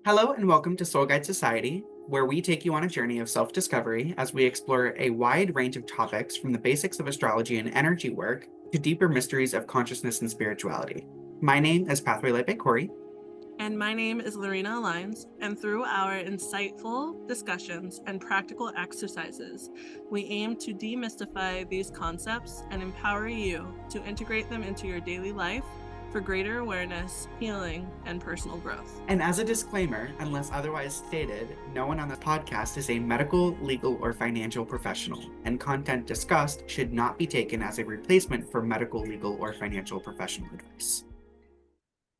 Hello and welcome to Soul Guide Society, where we take you on a journey of self-discovery as we explore a wide range of topics from the basics of astrology and energy work to deeper mysteries of consciousness and spirituality. My name is Pathway Light by Corey. And my name is Larina Alliance, and through our insightful discussions and practical exercises, we aim to demystify these concepts and empower you to integrate them into your daily life for greater awareness, healing, and personal growth. And as a disclaimer, unless otherwise stated, no one on this podcast is a medical, legal, or financial professional, and content discussed should not be taken as a replacement for medical, legal, or financial professional advice.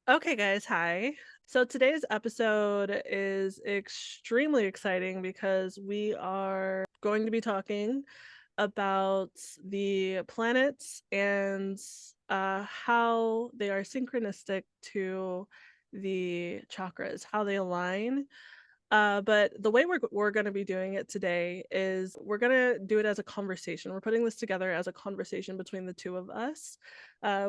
Okay, guys, hi. So today's episode is extremely exciting because we are going to be talking about the planets and how they are synchronistic to the chakras, how they align. But the way we're going to be doing it today is we're going to do it as a conversation. We're putting this together as a conversation between the two of us.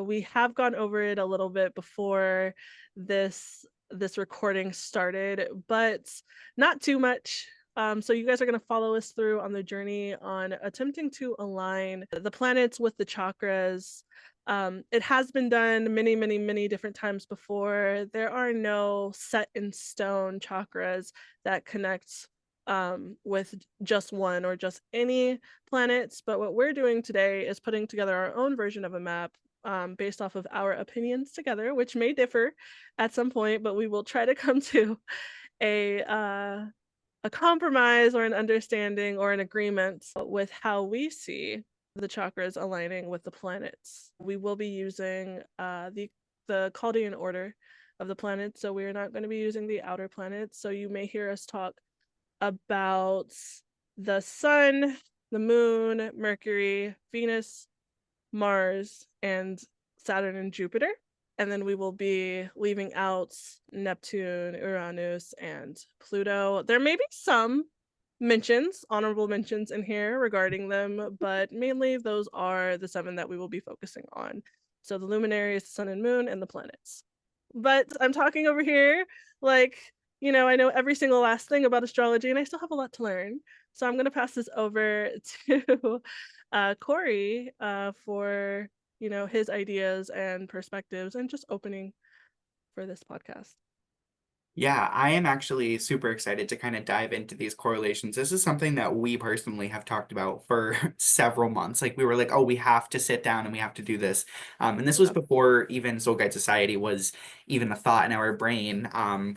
We have gone over it a little bit before this recording started, but not too much. So you guys are going to follow us through on the journey on attempting to align the planets with the chakras. It has been done many, many, many different times before. There are no set in stone chakras that connect with just one or just any planets. But what we're doing today is putting together our own version of a map based off of our opinions together, which may differ at some point, but we will try to come to a compromise or an understanding or an agreement with how we see the chakras aligning with the planets. We will be using the Chaldean order of the planets, so we are not going to be using the outer planets. So you may hear us talk about the sun, the moon, Mercury, Venus, Mars, and Saturn and Jupiter. And then we will be leaving out Neptune, Uranus, and Pluto. There may be some honorable mentions in here regarding them, but mainly those are the 7 that we will be focusing on. So the luminaries, the sun and moon, and the planets. But I'm talking over here like, I know every single last thing about astrology, and I still have a lot to learn. So I'm going to pass this over to Corey for, his ideas and perspectives and just opening for this podcast. Yeah, I am actually super excited to kind of dive into these correlations. This is something that we personally have talked about for several months. Like we were like, oh, we have to sit down and we have to do this. And this was before even Soul Guide Society was even a thought in our brain.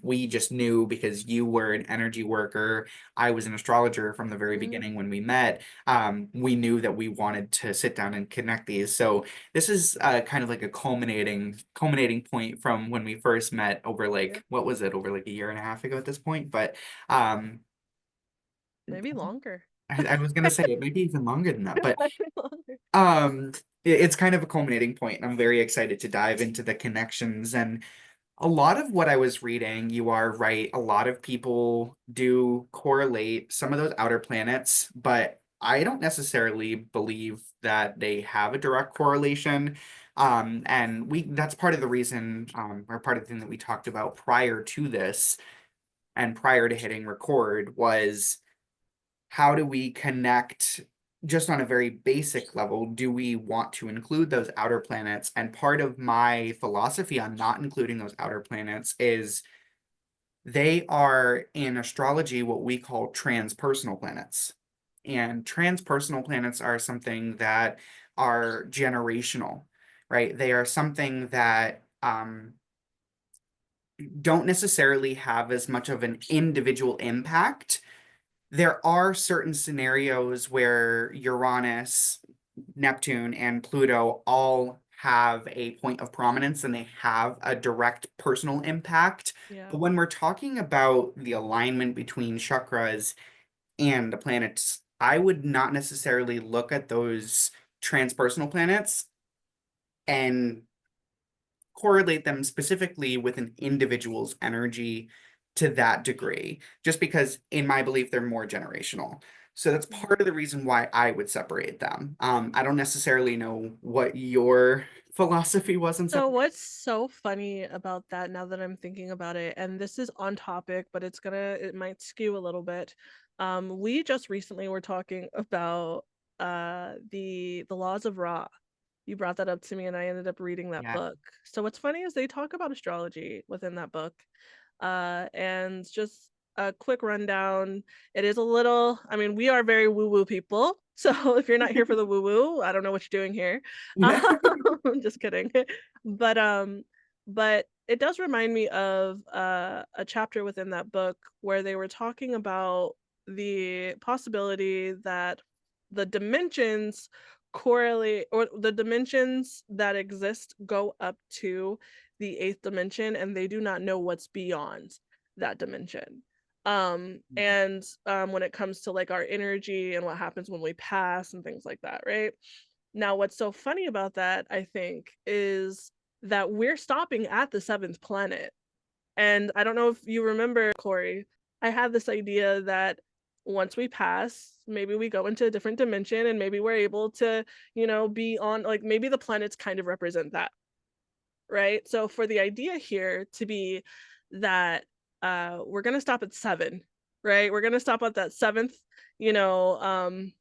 We just knew because you were an energy worker, I was an astrologer from the very beginning when we met. We knew that we wanted to sit down and connect these. So this is kind of like a culminating point from when we first met over like, what was it, over like a year and a half ago at this point, but maybe longer. I was gonna say it maybe even longer than that, but um it's kind of a culminating point, and I'm very excited to dive into the connections. And a lot of what I was reading, you are right, a lot of people do correlate some of those outer planets, but I don't necessarily believe that they have a direct correlation. And that's part of the reason, or part of the thing that we talked about prior to this and prior to hitting record was how do we connect just on a very basic level? Do we want to include those outer planets? And part of my philosophy on not including those outer planets is they are in astrology what we call transpersonal planets. And transpersonal planets are something that are generational, right? They are something that don't necessarily have as much of an individual impact. There are certain scenarios where Uranus, Neptune, and Pluto all have a point of prominence and they have a direct personal impact. Yeah. But when we're talking about the alignment between chakras and the planets, I would not necessarily look at those transpersonal planets and correlate them specifically with an individual's energy to that degree, just because in my belief they're more generational. So that's part of the reason why I would separate them. I don't necessarily know what your philosophy wasn't So separated. what's so funny about that now that I'm thinking about it, and this is on topic, but it might skew a little bit. We just recently were talking about the laws of Ra. You brought that up to me and I ended up reading that Yeah. book. So what's funny is they talk about astrology within that book. And just a quick rundown. It is a little, I mean, we are very woo-woo people. So if you're not here for the woo-woo, I don't know what you're doing here. Just kidding. But um, but it does remind me of a chapter within that book where they were talking about the possibility that the dimensions correlate, or the dimensions that exist go up to the eighth dimension, and they do not know what's beyond that dimension. And when it comes to like our energy and what happens when we pass and things like that, right? Now, what's so funny about that, I think, is that we're stopping at the seventh planet. And I don't know if you remember, Corey, I had this idea that once we pass, maybe we go into a different dimension and maybe we're able to, be on, like, maybe the planets kind of represent that, right? So for the idea here to be that we're going to stop at 7, right? We're going to stop at that seventh, you know, um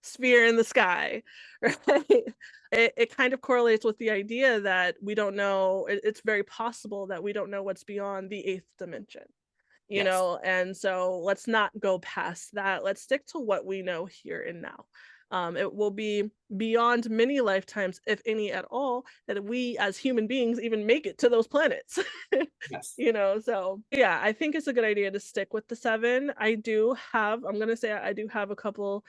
sphere in the sky, right? It kind of correlates with the idea that we don't know, it's very possible that we don't know what's beyond the eighth dimension, Yes. and so let's not go past that. Let's stick to what we know here and now. It will be beyond many lifetimes, if any at all, that we as human beings even make it to those planets. Yes. So yeah, I think it's a good idea to stick with the 7. I'm gonna say I do have a couple,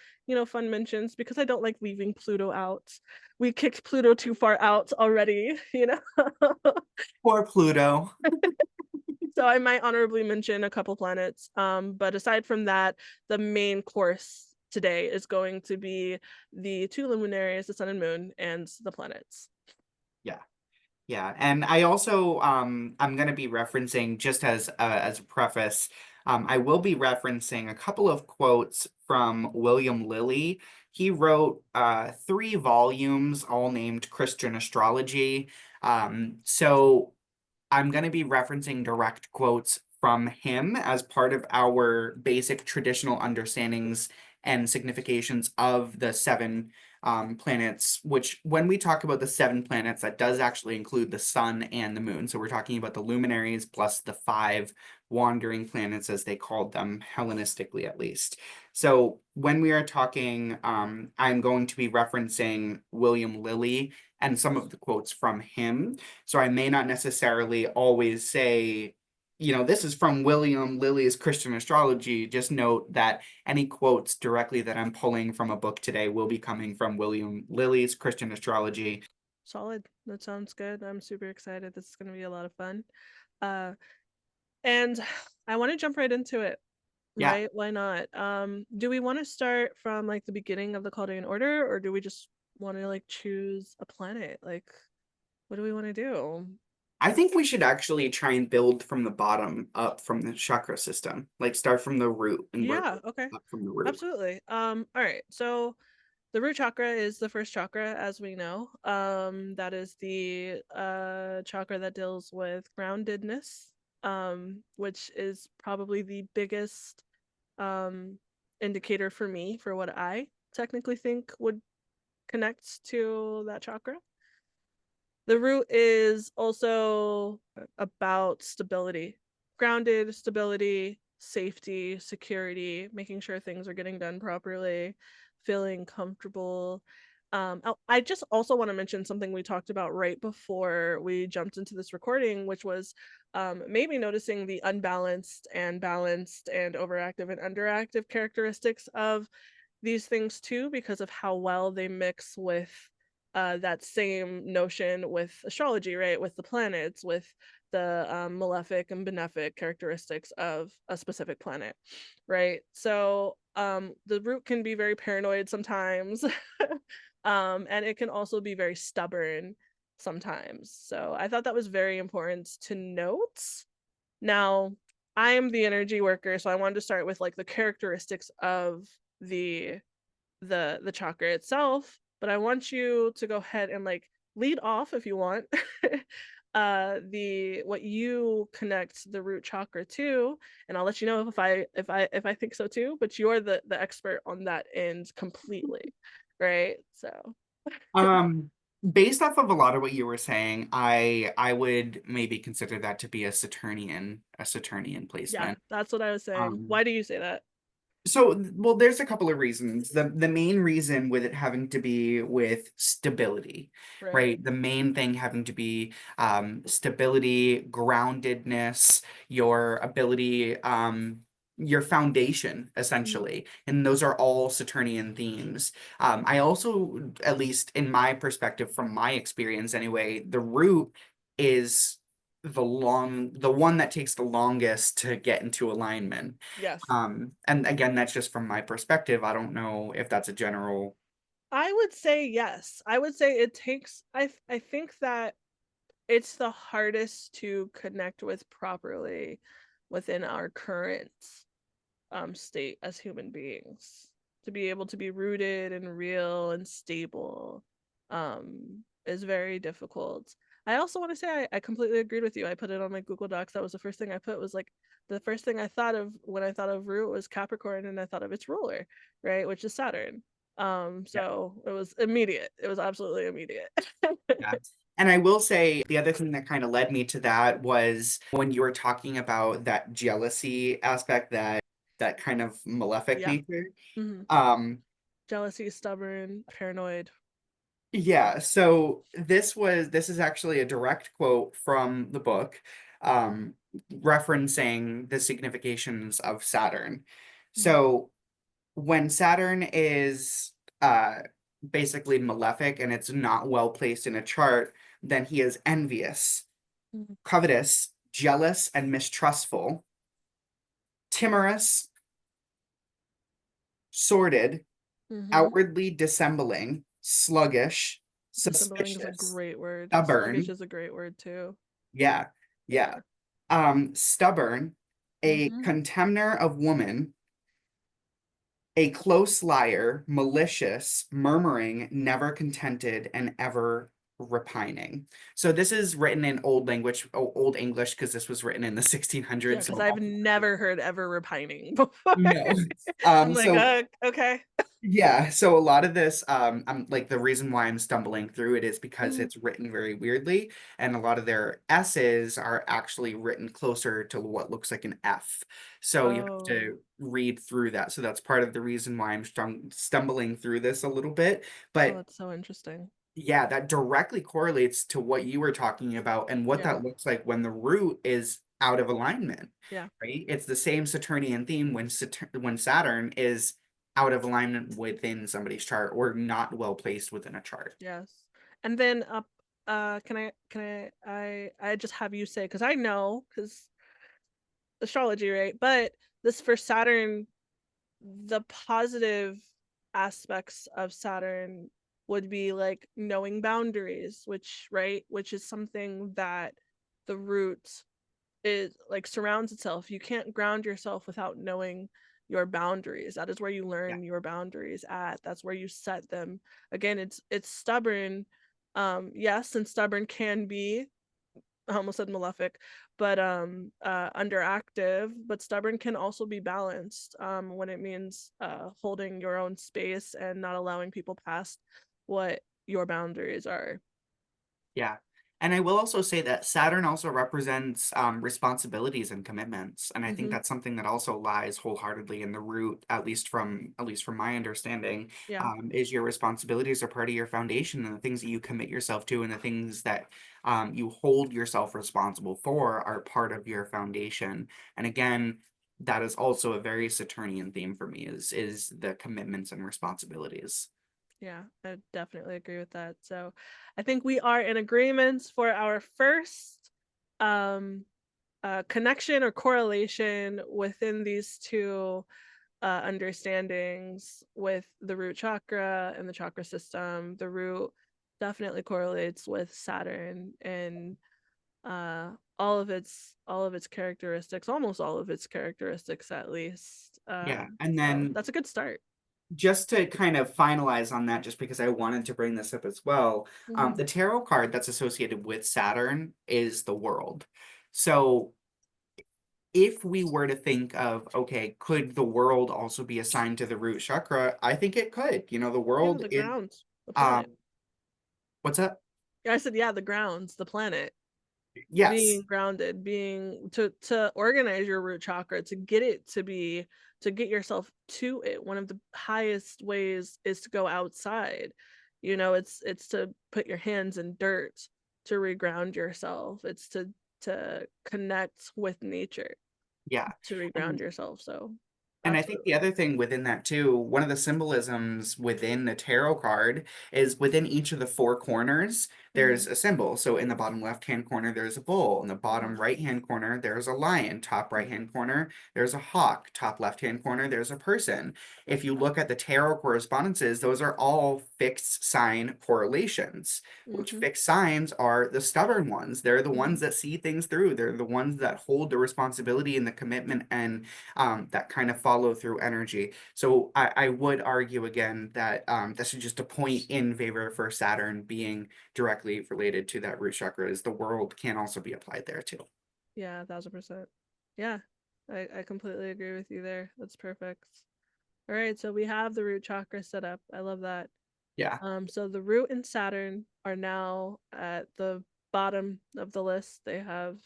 fun mentions because I don't like leaving Pluto out. We kicked Pluto too far out already, Poor Pluto. So I might honorably mention a couple planets. But aside from that, the main course today is going to be the 2 luminaries, the sun and moon, and the planets. Yeah. Yeah, and I also I'm going to be referencing, just as a preface, I will be referencing a couple of quotes from William Lilly. He wrote 3 volumes, all named Christian Astrology. So I'm going to be referencing direct quotes from him as part of our basic traditional understandings and significations of the 7 planets, which when we talk about the 7 planets, that does actually include the sun and the moon. So we're talking about the luminaries plus the 5 wandering planets, as they called them, Hellenistically at least. So when we are talking, I'm going to be referencing William Lilly and some of the quotes from him. So I may not necessarily always say, this is from William Lilly's Christian Astrology. Just note that any quotes directly that I'm pulling from a book today will be coming from William Lilly's Christian Astrology. Solid. That sounds good. I'm super excited. This is going to be a lot of fun. Uh, and I want to jump right into it, Yeah, right? Why not? Do we want to start from like the beginning of the Chaldean order, or do we just want to like choose a planet? Like, what do we want to do? I think we should actually try and build from the bottom up from the chakra system, like start from the root and work Yeah, okay. up from the root. Absolutely. All right. So the root chakra is the first chakra, as we know. That is the chakra that deals with groundedness, which is probably the biggest um indicator for me for what I technically think would connect to that chakra. The root is also about stability, grounded stability, safety, security, making sure things are getting done properly, feeling comfortable. I just also want to mention something we talked about right before we jumped into this recording, which was maybe noticing the unbalanced and balanced and overactive and underactive characteristics of these things too, because of how well they mix with that same notion with astrology, right? With the planets, with the malefic and benefic characteristics of a specific planet, right? So the root can be very paranoid sometimes, and it can also be very stubborn sometimes. So I thought that was very important to note. Now, I am the energy worker, so I wanted to start with like the characteristics of the the chakra itself, but I want you to go ahead and like lead off if you want. The what you connect the root chakra to, and I'll let you know if I think so too, but you're the expert on that end completely, right? So Um, Based off of a lot of what you were saying, I would maybe consider that to be a Saturnian yeah, placement. that's what I was saying. Um, Why do you say that? So, well, there's a couple of reasons. The main reason with it having to be with stability, Right. right? The main thing having to be stability, groundedness, your ability, your foundation, Mhm. essentially. And those are all Saturnian themes. I also, at least in my perspective, from my experience anyway, the root is the one that takes the longest to get into alignment. Yes. And again, that's just from my perspective. I don't know if that's a general. I would say yes. I would say it takes I think that it's the hardest to connect with properly within our current state as human beings. To be able to be rooted and real and stable is very difficult. I also want to say I completely agreed with you. I put it on my Google Docs. That was the first thing I put, was like the first thing I thought of when I thought of root was Capricorn, and I thought of its ruler, right? Which is Saturn. Yeah, So it was immediate. It was absolutely immediate. yeah. And I will say the other thing that kind of led me to that was when you were talking about that jealousy aspect, that kind of malefic Yeah. nature. Hmm. Um, Jealousy, stubborn, paranoid. yeah, so this is actually a direct quote from the book, um, referencing the significations of Saturn. Mhm. So when Saturn is uh basically malefic and it's not well placed in a chart, then he is envious, Mhm. covetous, jealous, and mistrustful, timorous, sordid, Mhm. outwardly dissembling, sluggish, Dissembling is a suspicious, great word. Sluggish stubborn. is a great word too. Yeah, yeah. Yeah. Stubborn, a Mhm. contemner of woman, a close liar, malicious, murmuring, never contented, and ever repining. So this is written in old language, old English, because this was written in the Yeah, 1600s. because So I've never heard ever repining before. no. I'm like, So okay. yeah, so a lot of this, I'm like the reason why I'm stumbling through it is because Mhm. it's written very weirdly, and a lot of their S's are actually written closer to what looks like an F. So you have Oh, to read through that. So that's part of the reason why I'm stumbling through this a little bit. oh, But that's so interesting. yeah, that directly correlates to what you were talking about and what Yeah, that looks like when the root is out of alignment, yeah, right? It's the same Saturnian theme when when Saturn is out of alignment within somebody's chart or not well placed within a chart. yes. And then I just have you say, because I know, because astrology, right? But this for Saturn, the positive aspects of Saturn would be like knowing boundaries, which, right, which is something that the root is like surrounds itself. You can't ground yourself without knowing your boundaries. That is where you Yeah. learn your boundaries at. That's where you set them. Again, it's stubborn. Yes, and stubborn can be, I almost said malefic, but underactive, but stubborn can also be balanced when it means holding your own space and not allowing people past what your boundaries are. Yeah. And I will also say that Saturn also represents responsibilities and commitments. And I think Hmm. that's something that also lies wholeheartedly in the root, at least from my understanding, Yeah, is your responsibilities are part of your foundation, and the things that you commit yourself to and the things that you hold yourself responsible for are part of your foundation. And again, that is also a very Saturnian theme for me is the commitments and responsibilities. yeah, I definitely agree with that. So I think we are in agreement for our first um connection or correlation within these two understandings with the root chakra and the chakra system. The root definitely correlates with Saturn and uh, all of its characteristics, almost all of its characteristics at least. Yeah. And So then that's a good start. just to kind of finalize on that, just because I wanted to bring this up as well, Mhm. the tarot card that's associated with Saturn is the world. So if we were to think of, okay, could the world also be assigned to the root chakra? I think it could. The Yeah, world the is, grounds, the um, planet. what's that? Yeah, I said, yeah, the grounds, the planet. Being Yes. grounded, being to organize your root chakra, to get it to be, to get yourself to it. One of the highest ways is to go outside. It's to put your hands in dirt to reground yourself. It's to connect with nature, Yeah. to reground And yourself. So And I think the absolutely. other thing within that too, one of the symbolisms within the tarot card is within each of the four corners, Mm-hmm. there's a symbol. So in the bottom left-hand corner, there's a bull. In the Mm-hmm. bottom right-hand corner, there's a lion. Top right-hand corner, there's a hawk. Top left-hand corner, there's a person. If you look at the tarot correspondences, those are all fixed sign correlations, which Mm-hmm. fixed signs are the stubborn ones. They're the Mm-hmm. ones that see things through. They're the ones that hold the responsibility and the commitment and that kind of follow through energy. So I would argue again that this is just a point in favor for Saturn being directly related to that root chakra, as the world can also be applied there too. Yeah, 1,000%. Yeah, I completely agree with you there. That's perfect. All right, so we have the root chakra set up. I love that. Yeah. So the root and Saturn are now at the bottom of the list. They're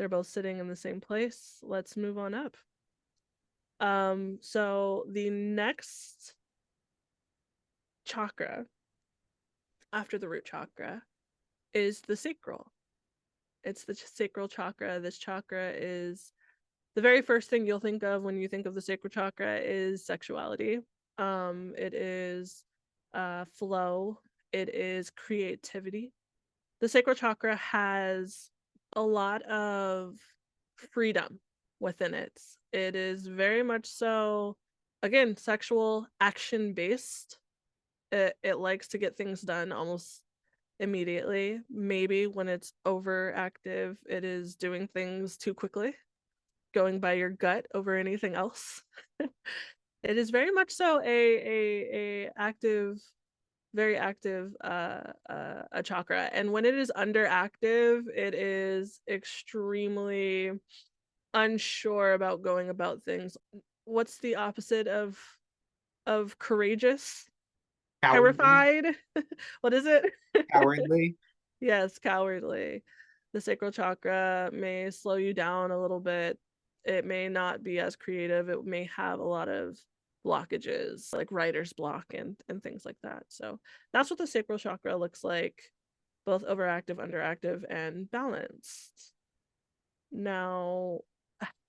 both sitting in the same place. Let's move on up. So the next chakra after the root chakra is the sacral. It's the sacral chakra. This chakra is the very first thing you'll think of when you think of the sacral chakra is sexuality. It is flow. It is creativity. The sacral chakra has a lot of freedom within it. It is very much so, again, sexual, action based. It likes to get things done almost immediately. Maybe when it's overactive, it is doing things too quickly, going by your gut over anything else. It is very much so a active, very active a chakra. And when it is underactive, it is extremely unsure about going about things. What's the opposite of courageous? Cowardly. Terrified? What is it? Cowardly. Yes, cowardly. The sacral chakra may slow you down a little bit. It may not be as creative. It may have a lot of blockages, like writer's block and things like that. So that's what the sacral chakra looks like, both overactive, underactive, and balanced. Now,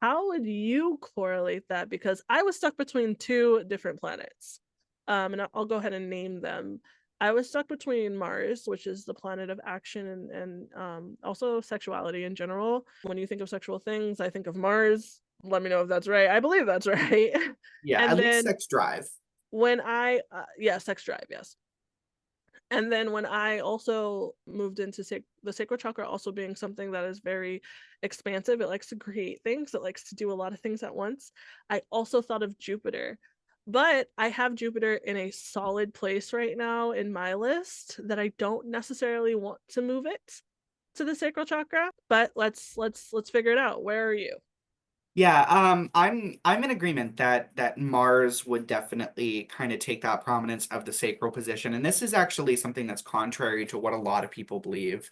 how would you correlate that? Because I was stuck between two different planets. And I'll go ahead and name them. I was stuck between Mars, which is the planet of action and also sexuality in general. When you think of sexual things, I think of Mars. Let me know if that's right. I believe that's right. Yeah, And at least then sex drive. yeah, sex drive, yes. And then when I also moved into the sacral chakra, also being something that is very expansive, it likes to create things, it likes to do a lot of things at once. I also thought of Jupiter, but I have Jupiter in a solid place right now in my list that I don't necessarily want to move it to the sacral chakra. But let's figure it out. Where are you? Yeah, I'm in agreement that Mars would definitely kind of take that prominence of the sacral position. And this is actually something that's contrary to what a lot of people believe.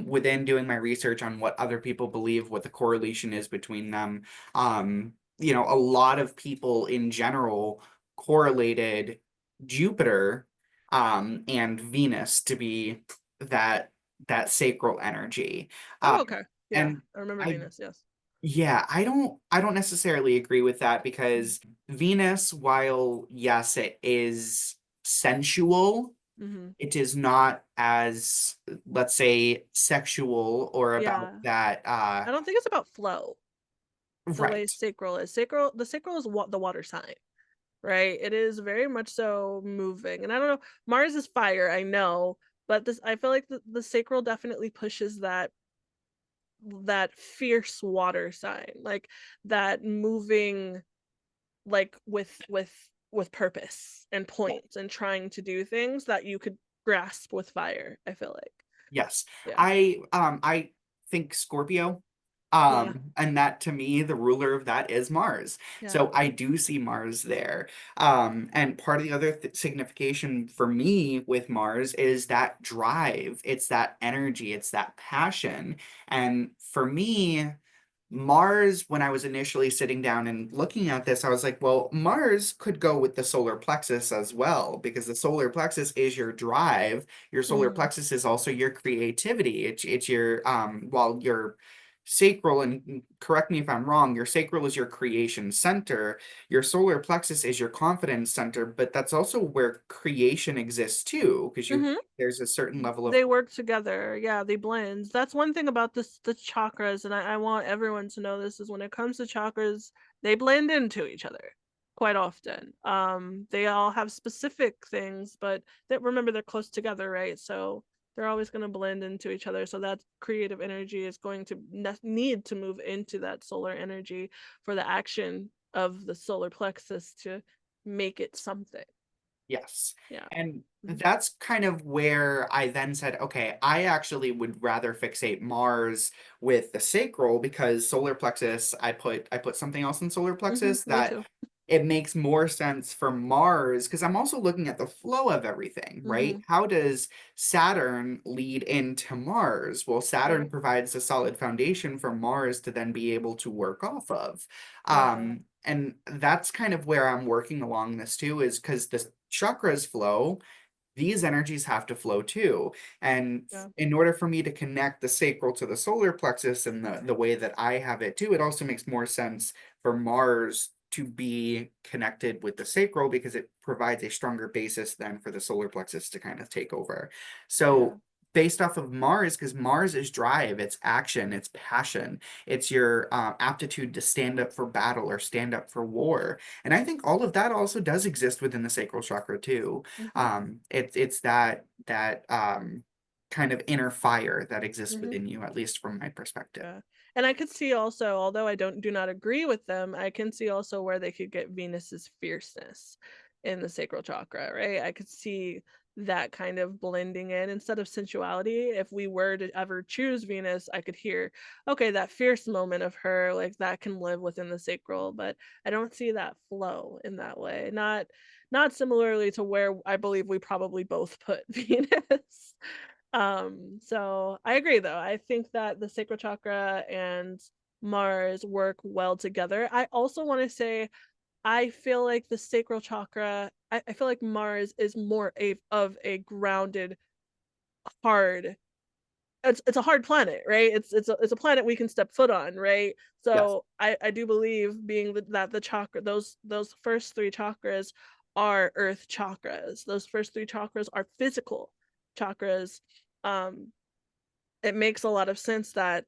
Within doing my research on what other people believe, what the correlation is between them, a lot of people in general correlated Jupiter and Venus to be that that sacral energy. Um, Oh, okay. Yeah, and I remember I Venus. Yes. yeah, I don't necessarily agree with that because Venus, while yes, it is sensual, Mm-hmm. it is not as, let's say, sexual or about Yeah, that I don't think it's about flow the way right. sacral is. The sacral is the water sign, right? It is very much so moving. And I don't know, Mars is fire, I know, but this I feel like the sacral definitely pushes that fierce water sign, like that moving, like with with purpose and points and trying to do things that you could grasp with fire, I feel like. Yes. Yeah. I think Scorpio. Yeah. And that to me, the ruler of that is Mars. Yeah. So I do see Mars there. And part of the other signification for me with Mars is that drive, it's that energy, it's that passion. And for me, Mars, when I was initially sitting down and looking at this, I was like, well, Mars could go with the solar plexus as well, because the solar plexus is your drive. Your solar Mm-hmm. plexus is also your creativity. It's your while your sacral, and correct me if I'm wrong, your sacral is your creation center. Your solar plexus is your confidence center, but that's also where creation exists too, because you Mm-hmm. there's a certain level of They work together. Yeah, they blend. That's one thing about the chakras, and I want everyone to know this is when it comes to chakras, they blend into each other quite often. They all have specific things, but remember they're close together, right? So they're always going to blend into each other. So that creative energy is going to need to move into that solar energy for the action of the solar plexus to make it something. Yes. Yeah. And Mhm. that's kind of where I then said, okay, I actually would rather fixate Mars with the sacral, because solar plexus, I put something else in solar plexus Me that too. it makes more sense for Mars, because I'm also looking at the flow of everything, right? Mhm. How does Saturn lead into Mars? Well, Saturn Right. provides a solid foundation for Mars to then be able to work off of. Yeah. And that's kind of where I'm working along this too, is because the chakras flow, these energies have to flow too. And Yeah. in order for me to connect the sacral to the solar plexus and the way that I have it too, it also makes more sense for Mars to be connected with the sacral, because it provides a stronger basis than for the solar plexus to kind of take over. Yeah. So based off of Mars, because Mars is drive, it's action, it's passion, it's your aptitude to stand up for battle or stand up for war. And I think all of that also does exist within the sacral chakra too. Mhm. It's that kind of inner fire that exists Mhm. within you, at least from my perspective. Yeah. And I could see also, although I do not agree with them, I can see also where they could get Venus's fierceness in the sacral chakra, right? I could see that kind of blending in instead of sensuality. If we were to ever choose Venus, I could hear, okay, that fierce moment of her, like that can live within the sacral, but I don't see that flow in that way. Not similarly to where I believe we probably both put Venus. So I agree though. I think that the sacral chakra and Mars work well together. I also want to say I feel like the sacral chakra, I feel like Mars is more of a grounded, hard, it's a hard planet, right? It's a planet we can step foot on, right? Yes. So I do believe being that the chakra, those first three chakras are earth chakras. Those first three chakras are physical chakras. Um, it makes a lot of sense that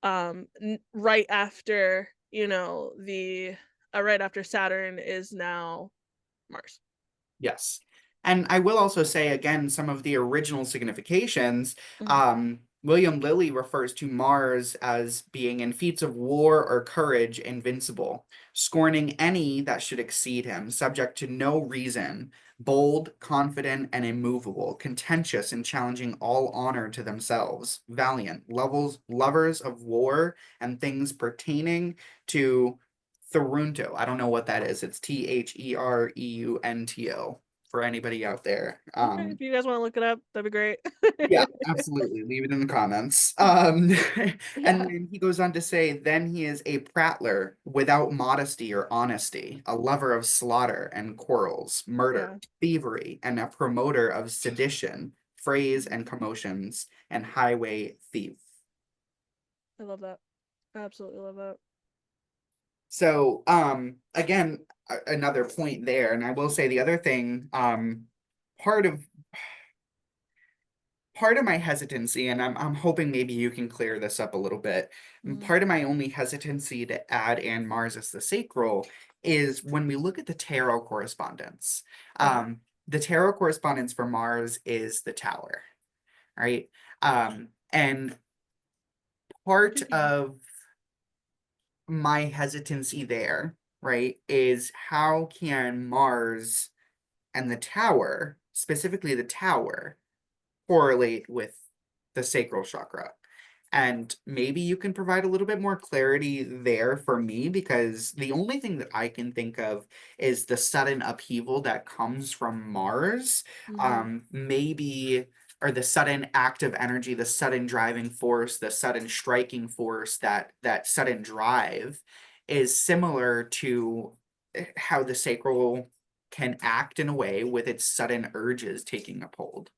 right after, the right after Saturn is now Mars. Yes. And I will also say again, some of the original significations. Mhm. William Lilly refers to Mars as being in feats of war or courage invincible, scorning any that should exceed him, subject to no reason, bold, confident, and immovable, contentious and challenging all honor to themselves, valiant, lovers of war and things pertaining to Thorunto. I don't know what that is. It's Thereunto for anybody out there. Okay, if you guys want to look it up, that'd be great. Yeah, absolutely. Leave it in the comments. And Yeah, then he goes on to say, then he is a prattler without modesty or honesty, a lover of slaughter and quarrels, murder, yeah. thievery, and a promoter of sedition, frays and commotions, and highway thief. I love that. I absolutely love that. So, again, another point there, and I will say the other thing, part of part of my hesitancy, and I'm hoping maybe you can clear this up a little bit. Mhm. Part of my only hesitancy to add and Mars as the sacral is when we look at the tarot correspondence. Right. The tarot correspondence for Mars is the Tower, right? And part of my hesitancy there right, is how can Mars and the tower, specifically the tower, correlate with the sacral chakra? And maybe you can provide a little bit more clarity there for me, because the only thing that I can think of is the sudden upheaval that comes from Mars. Mm-hmm. Maybe, or the sudden active energy, the sudden driving force, the sudden striking force, that sudden drive is similar to how the sacral can act in a way with its sudden urges taking up hold.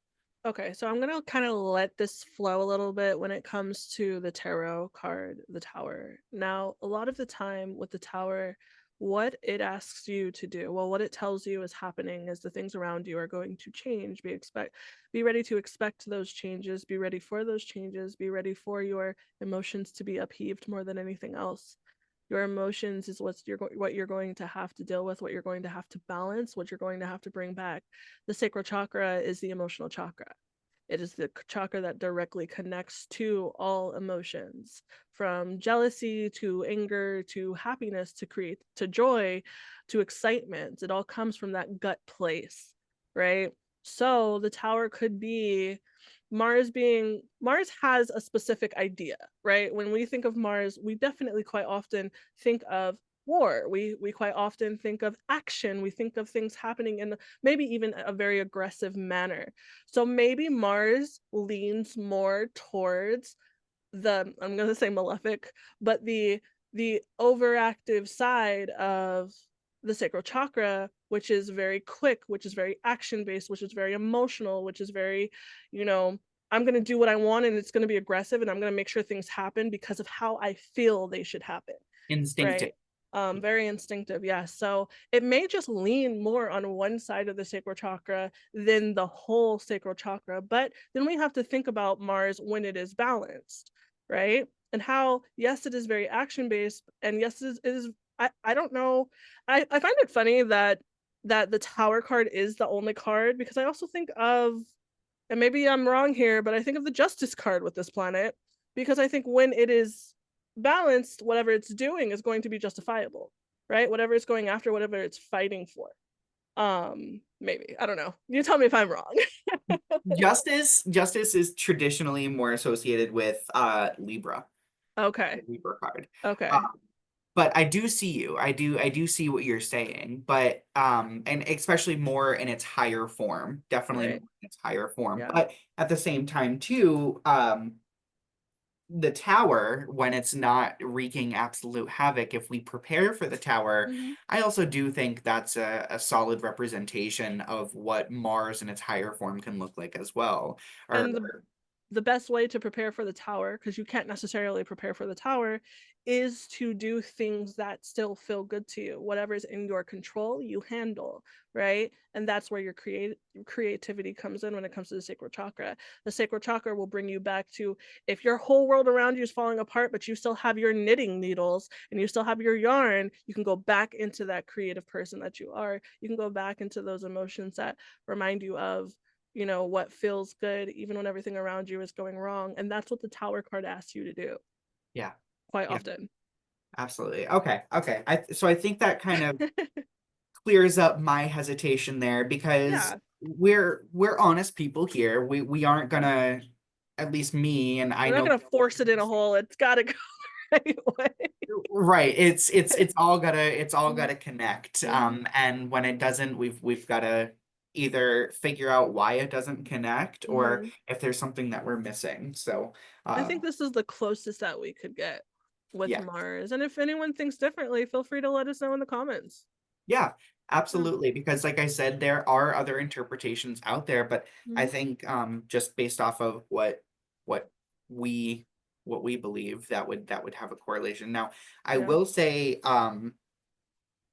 Okay, so I'm gonna kind of let this flow a little bit when it comes to the tarot card, the Tower. Now, a lot of the time with the Tower, what it asks you to do, well, what it tells you is happening is the things around you are going to change. Be ready to expect those changes, be ready for those changes, be ready for your emotions to be upheaved more than anything else. Your emotions is what you're going to have to deal with, what you're going to have to balance, what you're going to have to bring back. The sacral chakra is the emotional chakra. It is the chakra that directly connects to all emotions, from jealousy to anger to happiness to joy to excitement. It all comes from that gut place, right? So the tower could be Mars has a specific idea, right? When we think of Mars, we definitely quite often think of war. We quite often think of action. We think of things happening in maybe even a very aggressive manner. So maybe Mars leans more towards I'm going to say malefic, but the overactive side of the sacral chakra, which is very quick, which is very action based, which is very emotional, which is very, you know, I'm going to do what I want and it's going to be aggressive and I'm going to make sure things happen because of how I feel they should happen, Instinctive. right? Very instinctive, yeah. So it may just lean more on one side of the sacral chakra than the whole sacral chakra. But then we have to think about Mars when it is balanced, right? And how, yes, it is very action based, and yes, it is. I don't know. I find it funny that the Tower card is the only card because I also think of, and maybe I'm wrong here, but I think of the Justice card with this planet because I think when it is balanced, whatever it's doing is going to be justifiable, right? Whatever it's going after, whatever it's fighting for. Maybe. I don't know. You tell me if I'm wrong. Justice is traditionally more associated with Libra, Okay. the Libra card. Uh, Okay. but I do see you. I do see what you're saying, but and especially more in its higher form, definitely more Right. in its higher form. Yeah. But at the same time too, the tower, when it's not wreaking absolute havoc, if we prepare for the tower, Hmm. I also do think that's a solid representation of what Mars in its higher form can look like as well. And Or the best way to prepare for the tower, because you can't necessarily prepare for the tower, is to do things that still feel good to you. Whatever's in your control, you handle, right? And that's where your creativity comes in when it comes to the sacral chakra. The sacral chakra will bring you back to, if your whole world around you is falling apart, but you still have your knitting needles and you still have your yarn, you can go back into that creative person that you are. You can go back into those emotions that remind you of what feels good even when everything around you is going wrong, and that's what the tower card asks you to do yeah, quite yeah, often. absolutely. Okay, okay. So I think that kind of clears up my hesitation there, because Yeah, we're honest people here. We aren't gonna, at least me, and I we're not know. going to force it in a hole. It's got to go the right way. Right. It's all gotta connect. Hmm. And when it doesn't, we've gotta either figure out why it doesn't connect, or Hmm. if there's something that we're missing. So I think um this is the closest that we could get with yeah. Mars, and if anyone thinks differently, feel free to let us know in the comments. Yeah, Yeah. absolutely. Because like I said, there are other interpretations out there, but I Hmm. think just based off of what we what we believe, that would have a correlation. Now, I Yeah. will say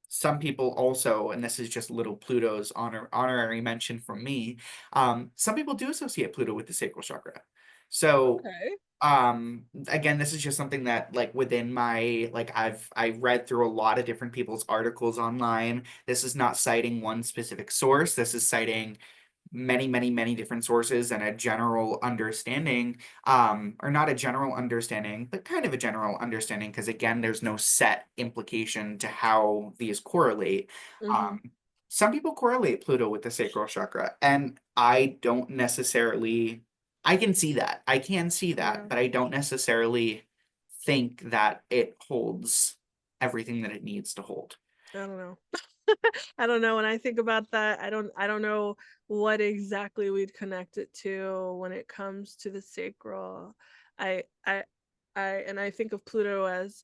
some people also, and this is just little Pluto's honorary mention from me, some people do associate Pluto with the sacral chakra. So Okay. again, this is just something that, like, within my, like, I read through a lot of different people's articles online. This is not citing one specific source. This is citing many, many, many different sources and a general understanding, or not a general understanding, but kind of a general understanding, because again, there's no set implication to how these correlate. Mm-hmm. Um, some people correlate Pluto with the sacral chakra, and I don't necessarily, I can see that. I can see Yeah. that, but I don't necessarily think that it holds everything that it needs to hold. I don't know. I don't know. When I think about that, I don't know what exactly we'd connect it to when it comes to the sacral. I I and I think of Pluto as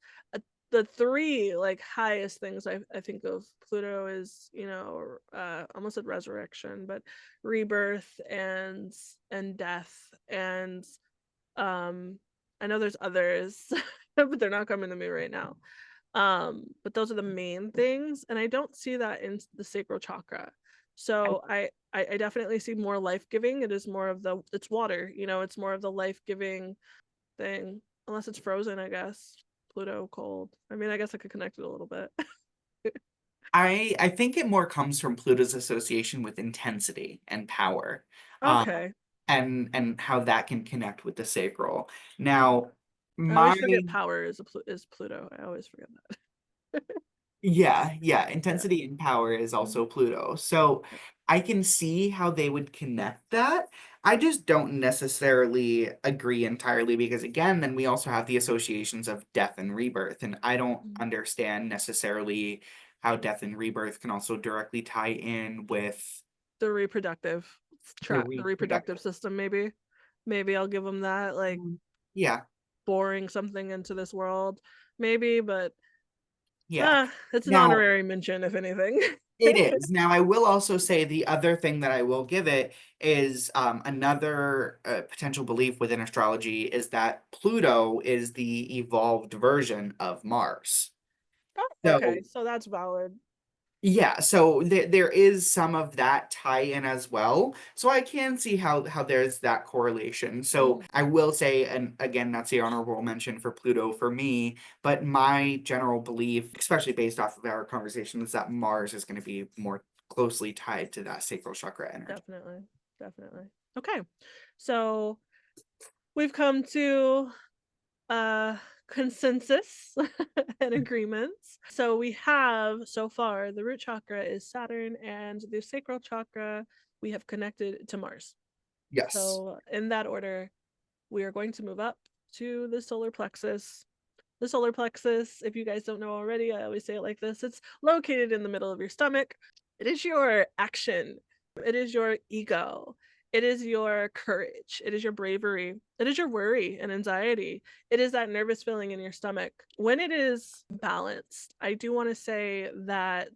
the three like highest things I think of Pluto is, you know, almost said resurrection, but rebirth and death and um I know there's others, but they're not coming to me right now. But those are the main things, and I don't see that in the sacral chakra. So I definitely see more life-giving. It is more of the it's water, you know, it's more of the life-giving thing. Unless it's frozen, I guess. Pluto cold. I mean, I guess I could connect it a little bit. I think it more comes from Pluto's association with intensity and power, um, Okay. and how that can connect with the sacral. Now, I my always forget power is is Pluto. I always forget that. yeah, Yeah. intensity and power is Mhm. also Pluto. So I can see how they would connect that. I just don't necessarily agree entirely because again, then we also have the associations of death and rebirth, and I don't Mhm. understand necessarily how death and rebirth can also directly tie in with The reproductive the the reproductive reproductive. system, maybe. Maybe I'll give them that, like Yeah, boring something into this world, maybe, but yeah. it's an Now, honorary mention, if anything. it is. Now, I will also say the other thing that I will give it is another potential belief within astrology is that Pluto is the evolved version of Mars. Oh, okay, So, so that's valid. yeah, so there is some of that tie-in as well. So I can see how there's that correlation. So Mhm, I will say, and again, that's the honorable mention for Pluto for me, but my general belief, especially based off of our conversation, is that Mars is going to be more closely tied to that sacral chakra energy. definitely, definitely. Okay, so we've come to uh consensus and agreements. So we have so far the root chakra is Saturn and the sacral chakra we have connected to Mars. Yes. So in that order, we are going to move up to the solar plexus. The solar plexus, if you guys don't know already, I always say it like this, it's located in the middle of your stomach. It is your action, it is your ego, it is your courage, it is your bravery, it is your worry and anxiety, it is that nervous feeling in your stomach. When it is balanced, I do want to say that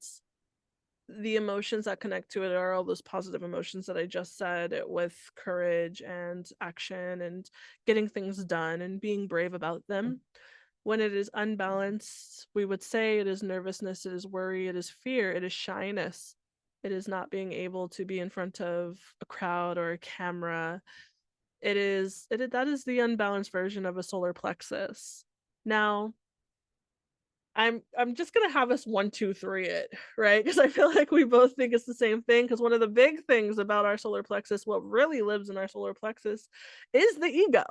the emotions that connect to it are all those positive emotions that I just said, with courage and action and getting things done and being brave about them. When it is unbalanced, we would say it is nervousness, it is worry, it is fear, it is shyness. It is not being able to be in front of a crowd or a camera. That is the unbalanced version of a solar plexus. Now, I'm just gonna have us 1, 2, 3 it, right? Because I feel like we both think it's the same thing. Because one of the big things about our solar plexus, what really lives in our solar plexus, is the ego.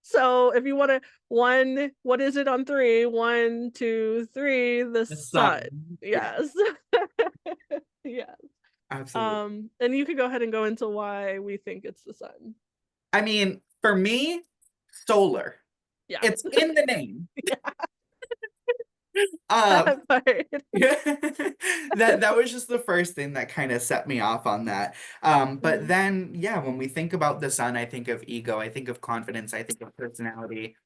So if you want to one, what is it on three? 1, 2, 3, the The sun. sun. Yeah, Yes. Yes. absolutely. And you could go ahead and go into why we think it's the sun. I mean, for me, solar. Yeah. It's in the name. Yeah. Uh, That part. that was just the first thing that kind of set me off on that. But Mhm. then yeah, when we think about the sun, I think of ego, I think of confidence, I think of personality.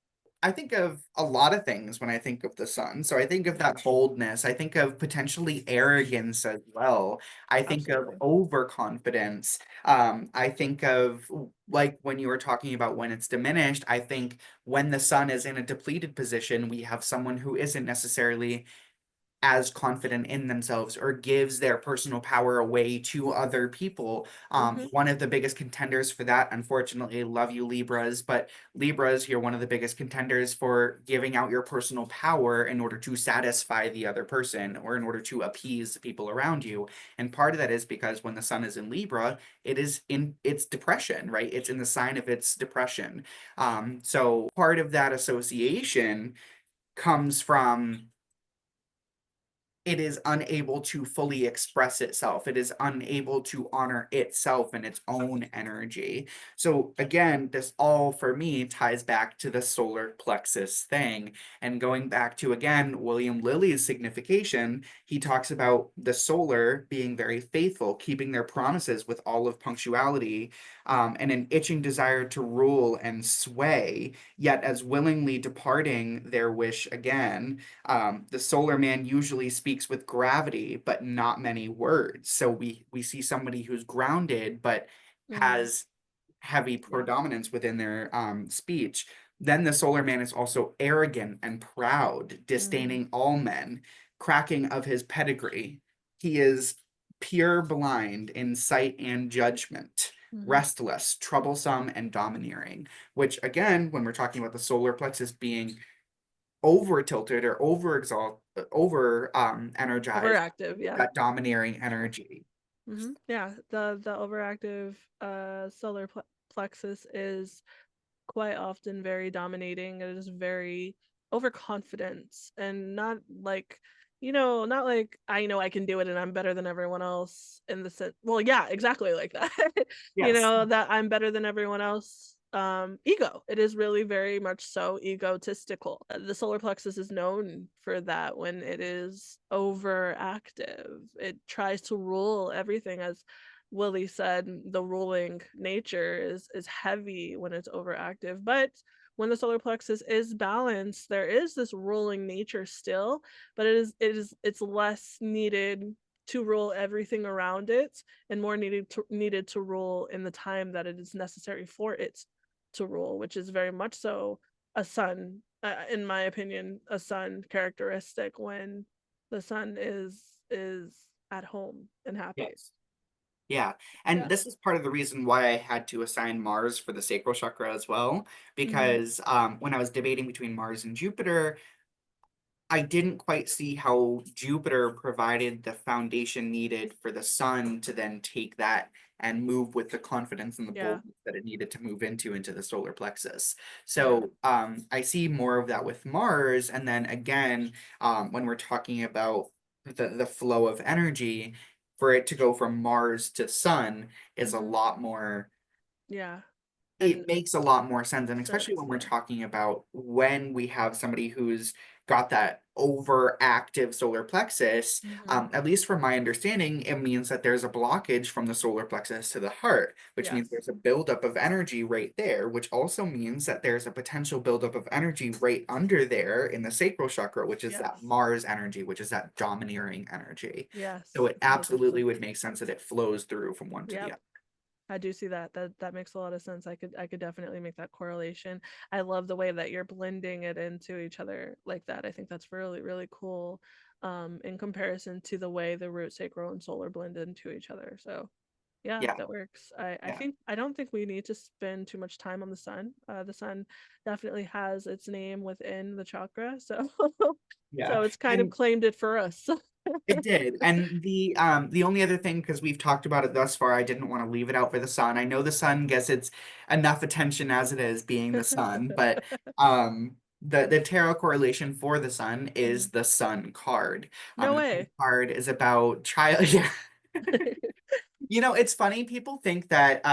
I think of a lot of things when I think of the sun. So I think of that boldness. I think of potentially arrogance as well. I think of Absolutely. overconfidence. I think of like when you were talking about when it's diminished, I think when the sun is in a depleted position, we have someone who isn't necessarily as confident in themselves or gives their personal power away to other people. Mm-hmm. One of the biggest contenders for that, unfortunately, love you Libras, but Libras, you're one of the biggest contenders for giving out your personal power in order to satisfy the other person or in order to appease the people around you. And part of that is because when the sun is in Libra, it is in its depression, right? It's in the sign of its depression. So part of that association comes from it is unable to fully express itself. It is unable to honor itself and its own energy. So, again, this all for me ties back to the solar plexus thing. And going back to, again, William Lilly's signification, he talks about the solar being very faithful, keeping their promises with all of punctuality, and an itching desire to rule and sway, yet as willingly departing their wish again. The solar man usually speaks with gravity, but not many words. So we see somebody who's grounded, but Mm-hmm. has heavy Yeah. predominance within their speech. Then the solar man is also arrogant and proud, Mm-hmm. disdaining all men, cracking of his pedigree. He is pure blind in sight and judgment, Mm-hmm. restless, troublesome, and domineering. Which, again, when we're talking about the solar plexus being over tilted or over exalt over energized, Overactive, yeah. that domineering energy. Mm-hmm. Yeah, the overactive solar plexus is quite often very dominating. It is very overconfident and not like, not like I know I can do it and I'm better than everyone else in the sense. Well, yeah, exactly like that. Yes. That I'm better than everyone else. Ego. It is really very much so egotistical. The solar plexus is known for that when it is overactive. It tries to rule everything, as Willie said, the ruling nature is heavy when it's overactive. But when the solar plexus is balanced, there is this ruling nature still, but it's less needed to rule everything around it and more needed to rule in the time that it is necessary for it to rule, which is very much so a sun, in my opinion, a sun characteristic when the sun is at home and happy. Yes. Yeah. And Yeah. this is part of the reason why I had to assign Mars for the sacral chakra as well, Mm-hmm. because when I was debating between Mars and Jupiter, I didn't quite see how Jupiter provided the foundation needed for the sun to then take that and move with the confidence and the Yeah. boldness that it needed to move into the solar plexus. Yeah. So I see more of that with Mars. And then again, when we're talking about the flow of energy, for it to go from Mars to Sun is a Mm-hmm. lot more, Yeah. And it makes a lot more sense. And especially sense. when we're Yeah. talking about when we have somebody who's got that overactive solar plexus, Mm-hmm. at least from my understanding, it means that there's a blockage from the solar plexus to the heart, which means Yes. there's a buildup of energy right there, which also means that there's a potential buildup of energy right under there in the sacral chakra, which is that Yes. Mars energy, which is that domineering energy. So Yes. it absolutely 100%. would make sense that it flows through from one to the Yep. other. I do see that. That makes a lot of sense. I could definitely make that correlation. I love the way that you're blending it into each other like that. I think that's really, really cool. In comparison to the way the root, sacral, and solar blend into each other. So yeah, Yeah, that works. I yeah, think I don't think we need to spend too much time on the sun. The sun definitely has its name within the chakra, so yeah. so it's kind of And claimed it for us. it did. And the only other thing, because we've talked about it thus far, I didn't want to leave it out for the sun. I know the sun gets its enough attention as it is being the sun, but the tarot correlation for the sun is Mhm. the sun card. No The sun way. card is about child, yeah. You know, it's funny. People think that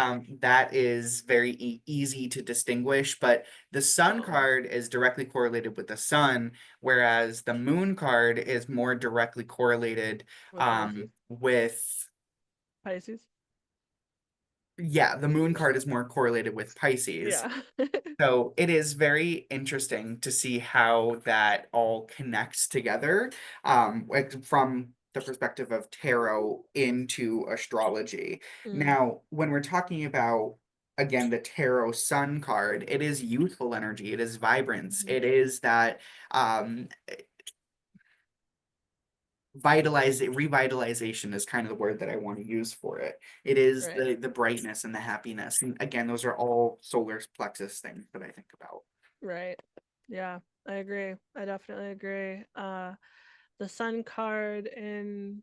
that is very easy to distinguish, but the sun No, card is directly correlated with the sun, whereas the moon card is more directly correlated with Pisces. with, Pisces. yeah, the moon card is more correlated with Pisces. Yeah. So it is very interesting to see how that all connects together, like from the perspective of tarot into astrology. Mm, Now, when we're talking about, again, the tarot sun card, it is youthful energy, it is vibrance, mhm. it is that um, revitalization is kind of the word that I want to use for it. It is Right. the brightness and the happiness. And again, those are all solar plexus things that I think about. Right. Yeah, I agree. I definitely agree. The sun card in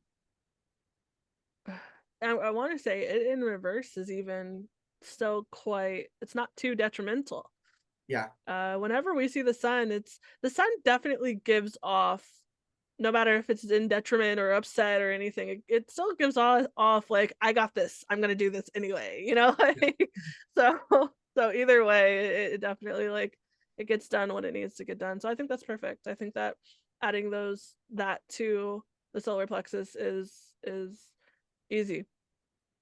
I want to say it in reverse is even still quite, it's not too detrimental. Yeah. Whenever we see the sun definitely gives off, no matter if it's in detriment or upset or anything, it still gives off like, I got this, I'm gonna do this anyway, you know? Like, so so either way, it definitely like it gets done when it needs to get done. So I think that's perfect. I think that adding that to the solar plexus is easy.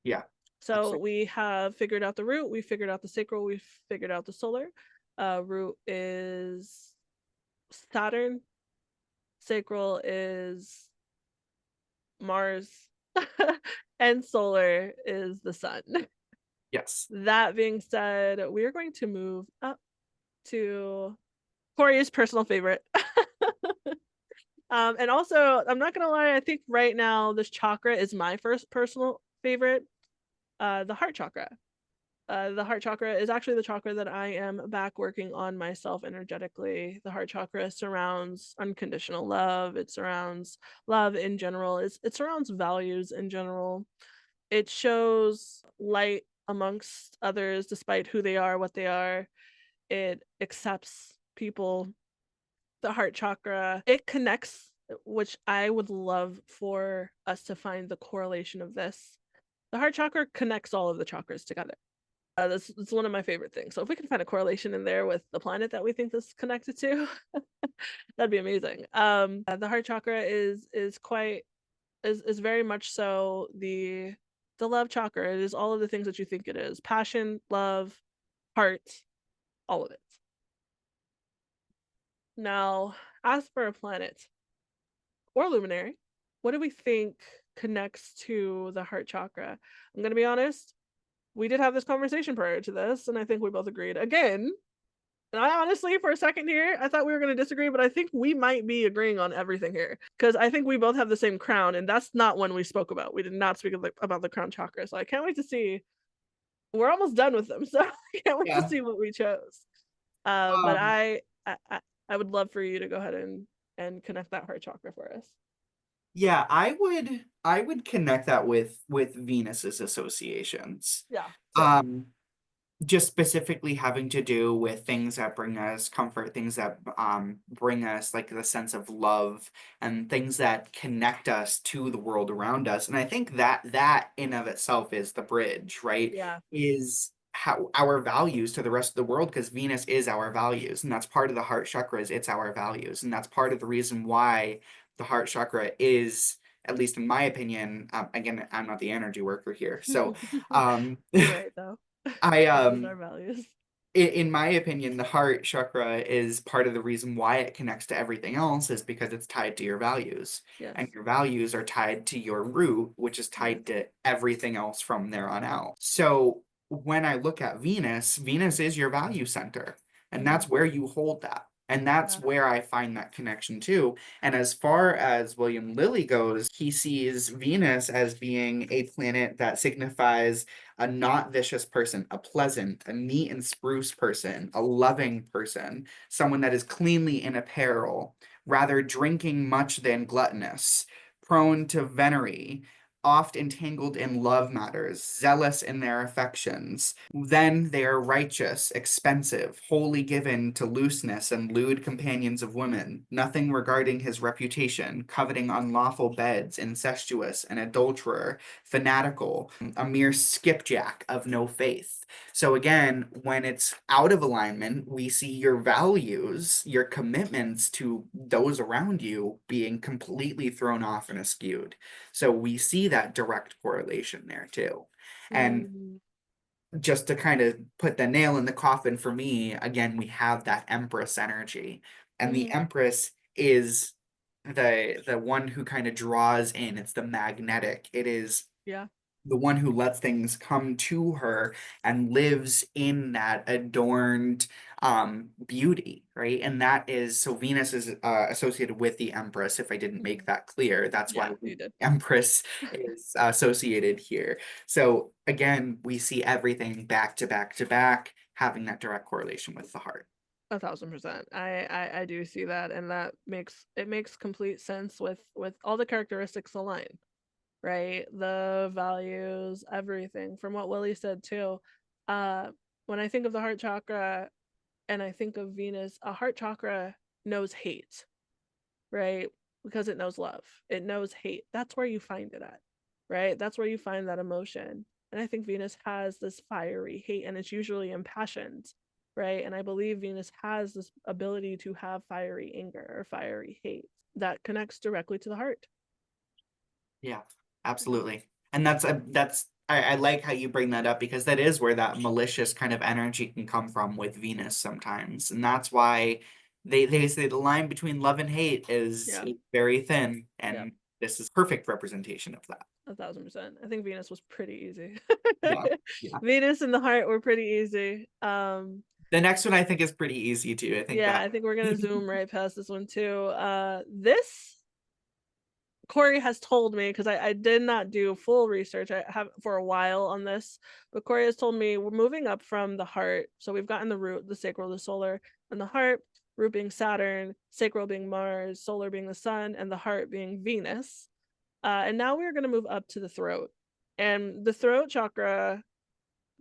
Yeah. So Absolutely. we have figured out the root, we figured out the sacral, we figured out the solar. Root is Saturn, sacral is Mars, and solar is the sun. Yes. That being said, we are going to move up to Corey's personal favorite. And also, I'm not gonna lie, I think right now this chakra is my first personal favorite, the heart chakra. The heart chakra is actually the chakra that I am back working on myself energetically. The heart chakra surrounds unconditional love. It surrounds love in general. It surrounds values in general. It shows light amongst others despite who they are, what they are. It accepts people. The heart chakra, it connects, which I would love for us to find the correlation of this. The heart chakra connects all of the chakras together. That's one of my favorite things. So if we can find a correlation in there with the planet that we think this is connected to, that'd be amazing. The heart chakra is quite is very much so the love chakra. It is all of the things that you think it is: passion, love, heart, all of it. Now, as for a planet or luminary, what do we think connects to the heart chakra? I'm gonna be honest. We did have this conversation prior to this, and I think we both agreed again. And I honestly, for a second here, I thought we were going to disagree, but I think we might be agreeing on everything here because I think we both have the same crown, and that's not one we spoke about. We did not speak about the crown chakra, so I can't wait to see. We're almost done with them, so I can't wait to Yeah. see what we chose. But Um, I would love for you to go ahead and connect that heart chakra for us. yeah, I would connect that with Venus's associations. Yeah, same. Um, just specifically having to do with things that bring us comfort, things that bring us like the sense of love and things that connect us to the world around us. And I think that in of itself is the bridge, right? Yeah. Is how our values to the rest of the world, because Venus is our values, and that's part of the heart chakras, it's our values. And that's part of the reason why the heart chakra is, at least in my opinion, again, I'm not the energy worker here. So You're right though. I It is our values. in my opinion, the heart chakra is part of the reason why it connects to everything else is because it's tied to your values. Yes. And your values are tied to your root, which is Yes. tied to everything else from there on out. So when I look at Venus, Venus is your value center, and Hmm. that's where you hold that. And that's Yeah. where I find that connection too. And as far as William Lilly goes, he sees Venus as being a planet that signifies a not vicious person, a pleasant, a neat and spruce person, a loving person, someone that is cleanly in apparel, rather drinking much than gluttonous, prone to venery, oft entangled in love matters, zealous in their affections. Then they are righteous, expensive, wholly given to looseness and lewd companions of women, nothing regarding his reputation, coveting unlawful beds, incestuous, an adulterer, fanatical, a mere skipjack of no faith. So again, when it's out of alignment, we see your values, your commitments to those around you being completely thrown off and askewed. So we see that direct correlation there too. And Mm-hmm. just to kind of put the nail in the coffin for me, again, we have that Empress energy. And the Mm-hmm. Empress is the one who kind of draws in. It's the magnetic. It is Yeah. the one who lets things come to her and lives in that adorned beauty, right? And that is, so Venus is associated with the Empress. If I didn't make Mhm. that clear, that's why Yeah, you did. Empress is associated here. So again, we see everything back to back to back, having that direct correlation with the heart. 1,000%. I do see that, and that makes complete sense with all the characteristics align, right? The values, everything. From what Willie said too. Uh, when I think of the heart chakra and I think of Venus, a heart chakra knows hate, right? Because it knows love. It knows hate. That's where you find it at, right? That's where you find that emotion. And I think Venus has this fiery hate, and it's usually impassioned, right? And I believe Venus has this ability to have fiery anger or fiery hate that connects directly to the heart. Yeah, Yeah. absolutely. And that's I like how you bring that up because that is where that malicious kind of energy can come from with Venus sometimes. And that's why they say the line between love and hate Yeah. is very thin, Yeah. and this is perfect representation of that. 1,000%. I think Venus was pretty easy. Yeah. Yeah. Venus and the heart were pretty easy. The next one I think is pretty easy too. I think Yeah, that I think we're gonna zoom right past this one too. This Corey has told me, because I did not do full research. I have for a while on this, but Corey has told me we're moving up from the heart. So we've gotten the root, the sacral, the solar, and the heart. Root being Saturn, sacral being Mars, solar being the sun, and the heart being Venus. And now we're going to move up to the throat. And the throat chakra,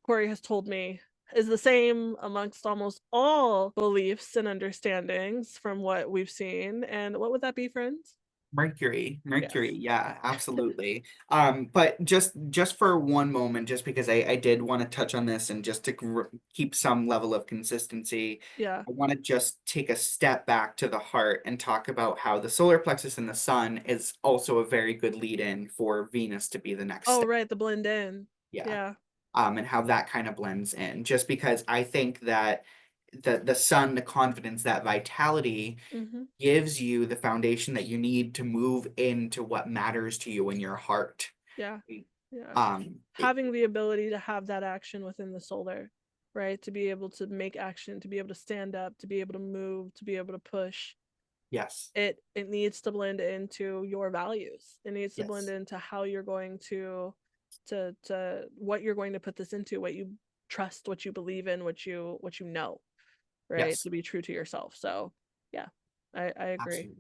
Corey has told me, is the same amongst almost all beliefs and understandings from what we've seen. And what would that be, friends? Mercury, Yes. yeah, absolutely. But just for one moment, just because I did want to touch on this and just to keep some level of consistency, Yeah. I want to just take a step back to the heart and talk about how the solar plexus and the sun is also a very good lead-in for Venus to be the next Oh, step. right, the blend in. Yeah. Yeah. And how that kind of blends in. Just because I think that the sun, the confidence, that vitality Hmm. gives you the foundation that you need to move into what matters to you in your heart. Yeah. Yeah. Um, it, Having the ability to have that action within the solar, right? To be able to make action, to be able to stand up, to be able to move, to be able to push. yes, It needs to blend into your values. It needs to blend yes, into how you're going to what you're going to put this into, what you trust, what you believe in, what you know, right? yes, To be true to yourself. So yeah, I agree. absolutely,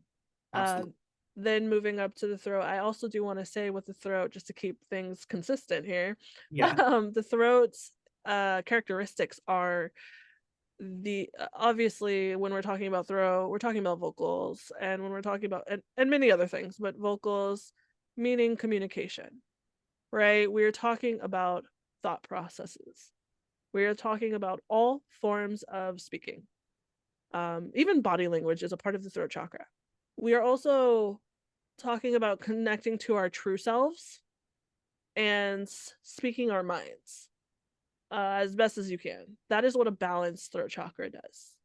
Uh, absolutely. then moving up to the throat, I also do want to say with the throat, just to keep things consistent here, Yeah, the throat's characteristics are the obviously when we're talking about throat, we're talking about vocals, and when we're talking about and many other things, but vocals meaning communication, right? We're talking about thought processes. We are talking about all forms of speaking. Even body language is a part of the throat chakra. We are also talking about connecting to our true selves and speaking our minds as best as you can. That is what a balanced throat chakra does.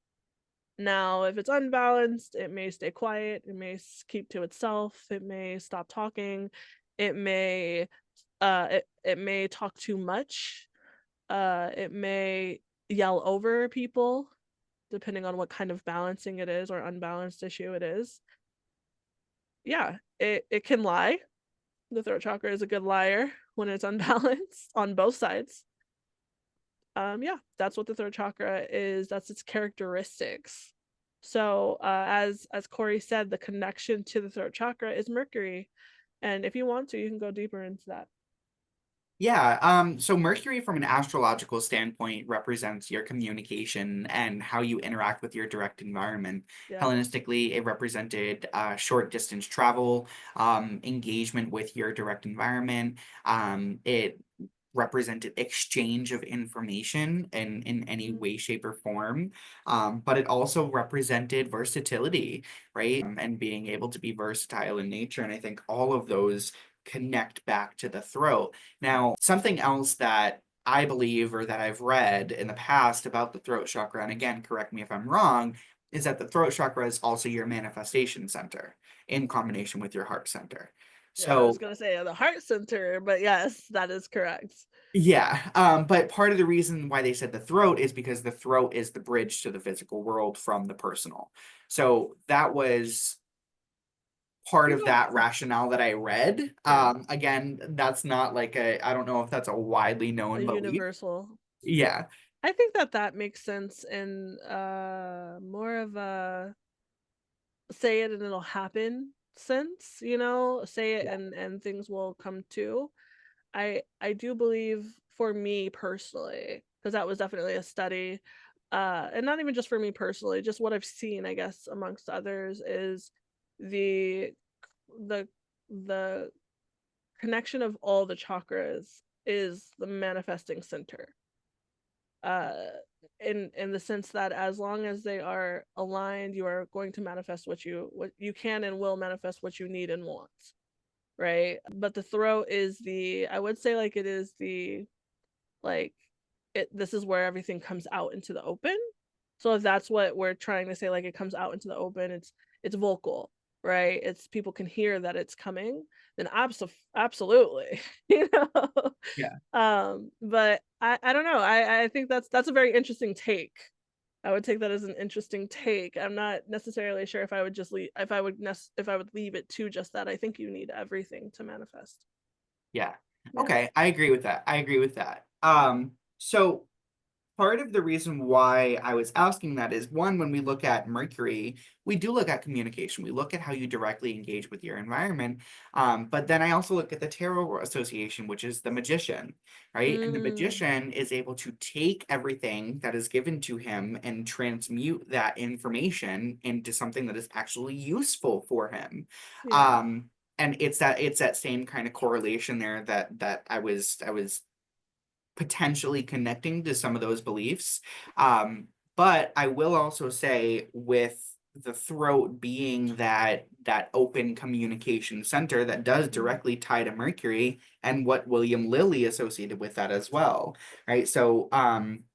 Now, if it's unbalanced, it may stay quiet, it may keep to itself, it may stop talking, it may talk too much, it may yell over people, depending on what kind of balancing it is or unbalanced issue it is. Yeah, it can lie. The throat chakra is a good liar when it's unbalanced on both sides. Yeah, that's what the throat chakra is. That's its characteristics. So, as Corey said, the connection to the throat chakra is Mercury, and if you want to, you can go deeper into that. yeah. So Mercury, from an astrological standpoint, represents your communication and how you interact with your direct environment. Yeah. Hellenistically, it represented short distance travel, engagement with your direct environment. It represented exchange of information in any Mhm. way, shape, or form. But it also represented versatility, right? And being able to be versatile in nature. And I think all of those connect back to the throat. Now, something else that I believe or that I've read in the past about the throat chakra, and again, correct me if I'm wrong, is that the throat chakra is also your manifestation center in combination with your heart center. Yeah, I was So gonna say the heart center, but yes, that is correct. yeah, but part of the reason why they said the throat is because the throat is the bridge to the physical world from the personal. So that was part You of know, that rationale that I read. yeah, Again, that's not like I don't know if that's a widely a known belief. universal. Yeah, I think that that makes sense in more of a say it and it'll happen sense, you know, say it yeah, and things will come to. I do believe for me personally, because that was definitely a study, and not even just for me personally, just what I've seen, I guess, amongst others is the the the connection of all the chakras is the manifesting center. Uh in the sense that as long as they are aligned, you are going to manifest what you can and will manifest what you need and want, right? But the throat is the, I would say like it is the, like, it, this is where everything comes out into the open. So if that's what we're trying to say, like it comes out into the open, it's vocal, right? It's people can hear that it's coming, then absolutely, you know. yeah. But I don't know. I think that's a very interesting take. I would take that as an interesting take. I'm not necessarily sure if I would just leave if I would leave it to just that. I think you need everything to manifest. Yeah. Yeah. Okay, I agree with that. I agree with that. So part of the reason why I was asking that is one, when we look at Mercury, we do look at communication. We look at how you directly engage with your environment. But then I also look at the Tarot Association, which is the magician, right? And the Mm, magician is able to take everything that is given to him and transmute that information into something that is actually useful for him. yeah. Um, and it's that same kind of correlation there that I was potentially connecting to some of those beliefs. But I will also say with the throat being that open communication center that does Mm, directly tie to Mercury and what William Lilly associated with that as well, right? So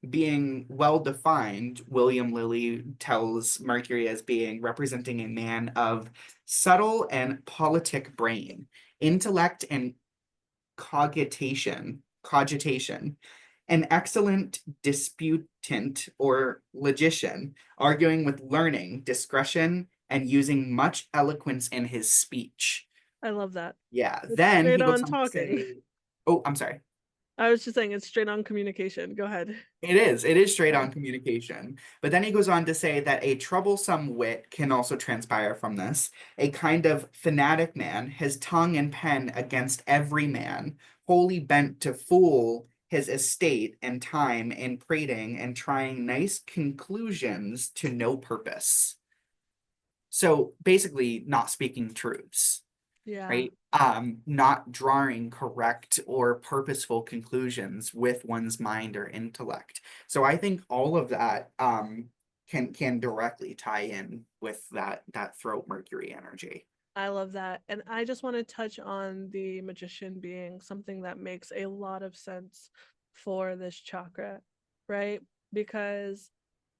being well defined, William Lilly tells Mercury as being representing a man of subtle and politic brain, intellect and cogitation, an excellent disputant or logician, arguing with learning, discretion, and using much eloquence in his speech. I love that. Yeah. It's Then straight he goes on on to talking. say, oh, I'm sorry. I was just saying it's straight on communication. Go ahead. It is straight Yeah. on communication. But then he goes on to say that a troublesome wit can also transpire from this. A kind of fanatic man, his tongue and pen against every man, wholly bent to fool his estate and time in prating and trying nice conclusions to no purpose. So basically, not speaking truths, Yeah. right? Not drawing correct or purposeful conclusions with one's mind or intellect. So I think all of that can directly tie in with that throat Mercury energy. I love that. And I just want to touch on the magician being something that makes a lot of sense for this chakra, right? Because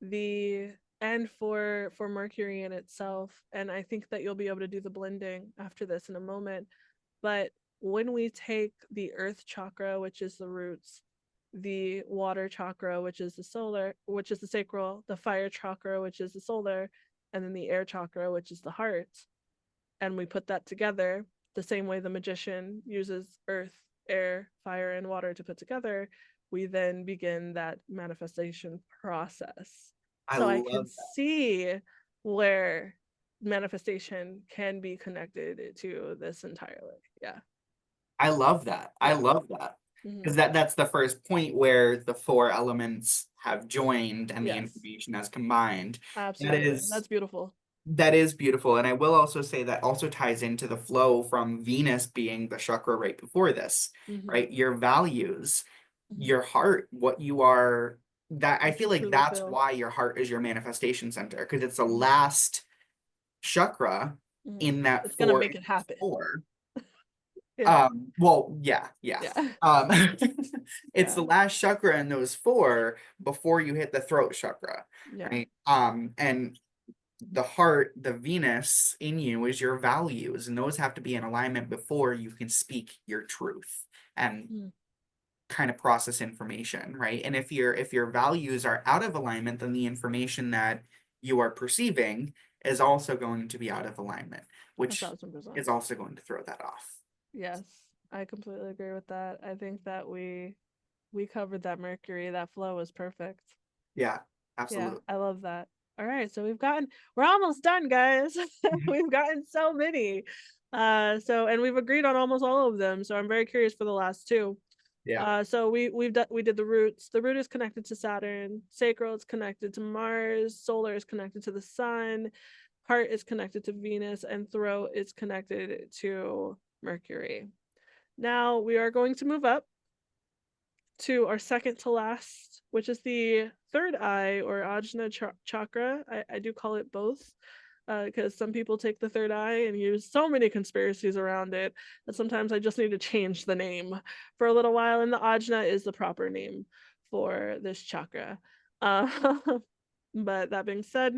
the and for Mercury in itself, and I think that you'll be able to do the blending after this in a moment, but when we take the earth chakra, which is the roots, the water chakra, which is the solar, which is the sacral, the fire chakra, which is the solar, and then the air chakra, which is the heart, and we put that together the same way the magician uses earth, air, fire, and water to put together, we then begin that manifestation process. I So I can love that. see where manifestation can be connected to this entirely. Yeah. I love that. I Yeah. love that. Hmm. Because that's the first point where the four elements have joined and the Yes. information has combined. That Absolutely. is That's beautiful. That is beautiful. And I will also say that also ties into the flow from Venus being the chakra right before this, Hmm. right? Your values, Hmm. your heart, what you are, that I What feel you like truly that's feel. why your heart is your manifestation center, because it's the Hmm. last chakra Hmm. in that It's gonna four make and it happen. four. Yeah. Well, yeah, yeah. Yeah. Um, it's Yeah. the last chakra in those four before you hit the throat chakra, Yeah. right? And the heart, the Venus in you is your values, and those have to be in alignment before you can speak your truth and Mm. kind of process information, right? And if your values are out of alignment, then the information that you are perceiving is also going to be out of alignment, which 1000%. is also going to throw that off. Yes, I completely agree with that. I think that we covered that Mercury. That flow was perfect. Yeah, Yeah, absolutely. I love that. All right, so we're almost done, guys. Mhm. We've gotten so many. And we've agreed on almost all of them. So I'm very curious for the last two. Yeah. So we did the roots. The root is connected to Saturn, sacral is connected to Mars, solar is connected to the sun, heart is connected to Venus, and throat is connected to Mercury. Now we are going to move up to our second to last, which is the third eye or chakra. I do call it both because some people take the third eye and use so many conspiracies around it that sometimes I just need to change the name for a little while. And the ajna is the proper name for this chakra. Uh, but that being said,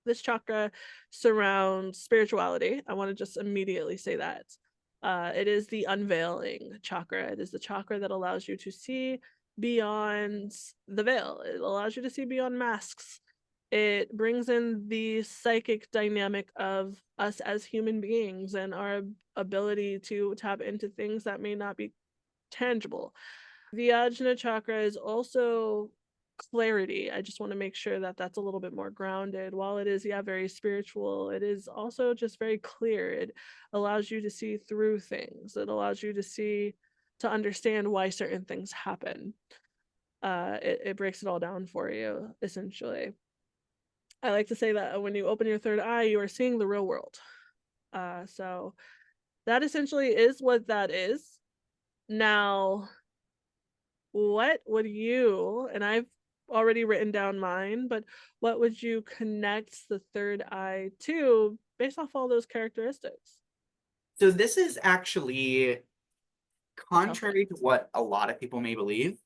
this chakra surrounds spirituality. I want to just immediately say that. It is the unveiling chakra. It is the chakra that allows you to see beyond the veil. It allows you to see beyond masks. It brings in the psychic dynamic of us as human beings and our ability to tap into things that may not be tangible. The Ajna chakra is also clarity. I just want to make sure that that's a little bit more grounded. While it is, yeah, very spiritual, it is also just very clear. It allows you to see through things. It allows you to see, to understand why certain things happen. It breaks it all down for you, essentially. I like to say that when you open your third eye, you are seeing the real world. So that essentially is what that is. Now, what would you, and I've already written down mine, but what would you connect the third eye to based off all those characteristics? So this is actually A tough one. contrary to what a lot of people may believe.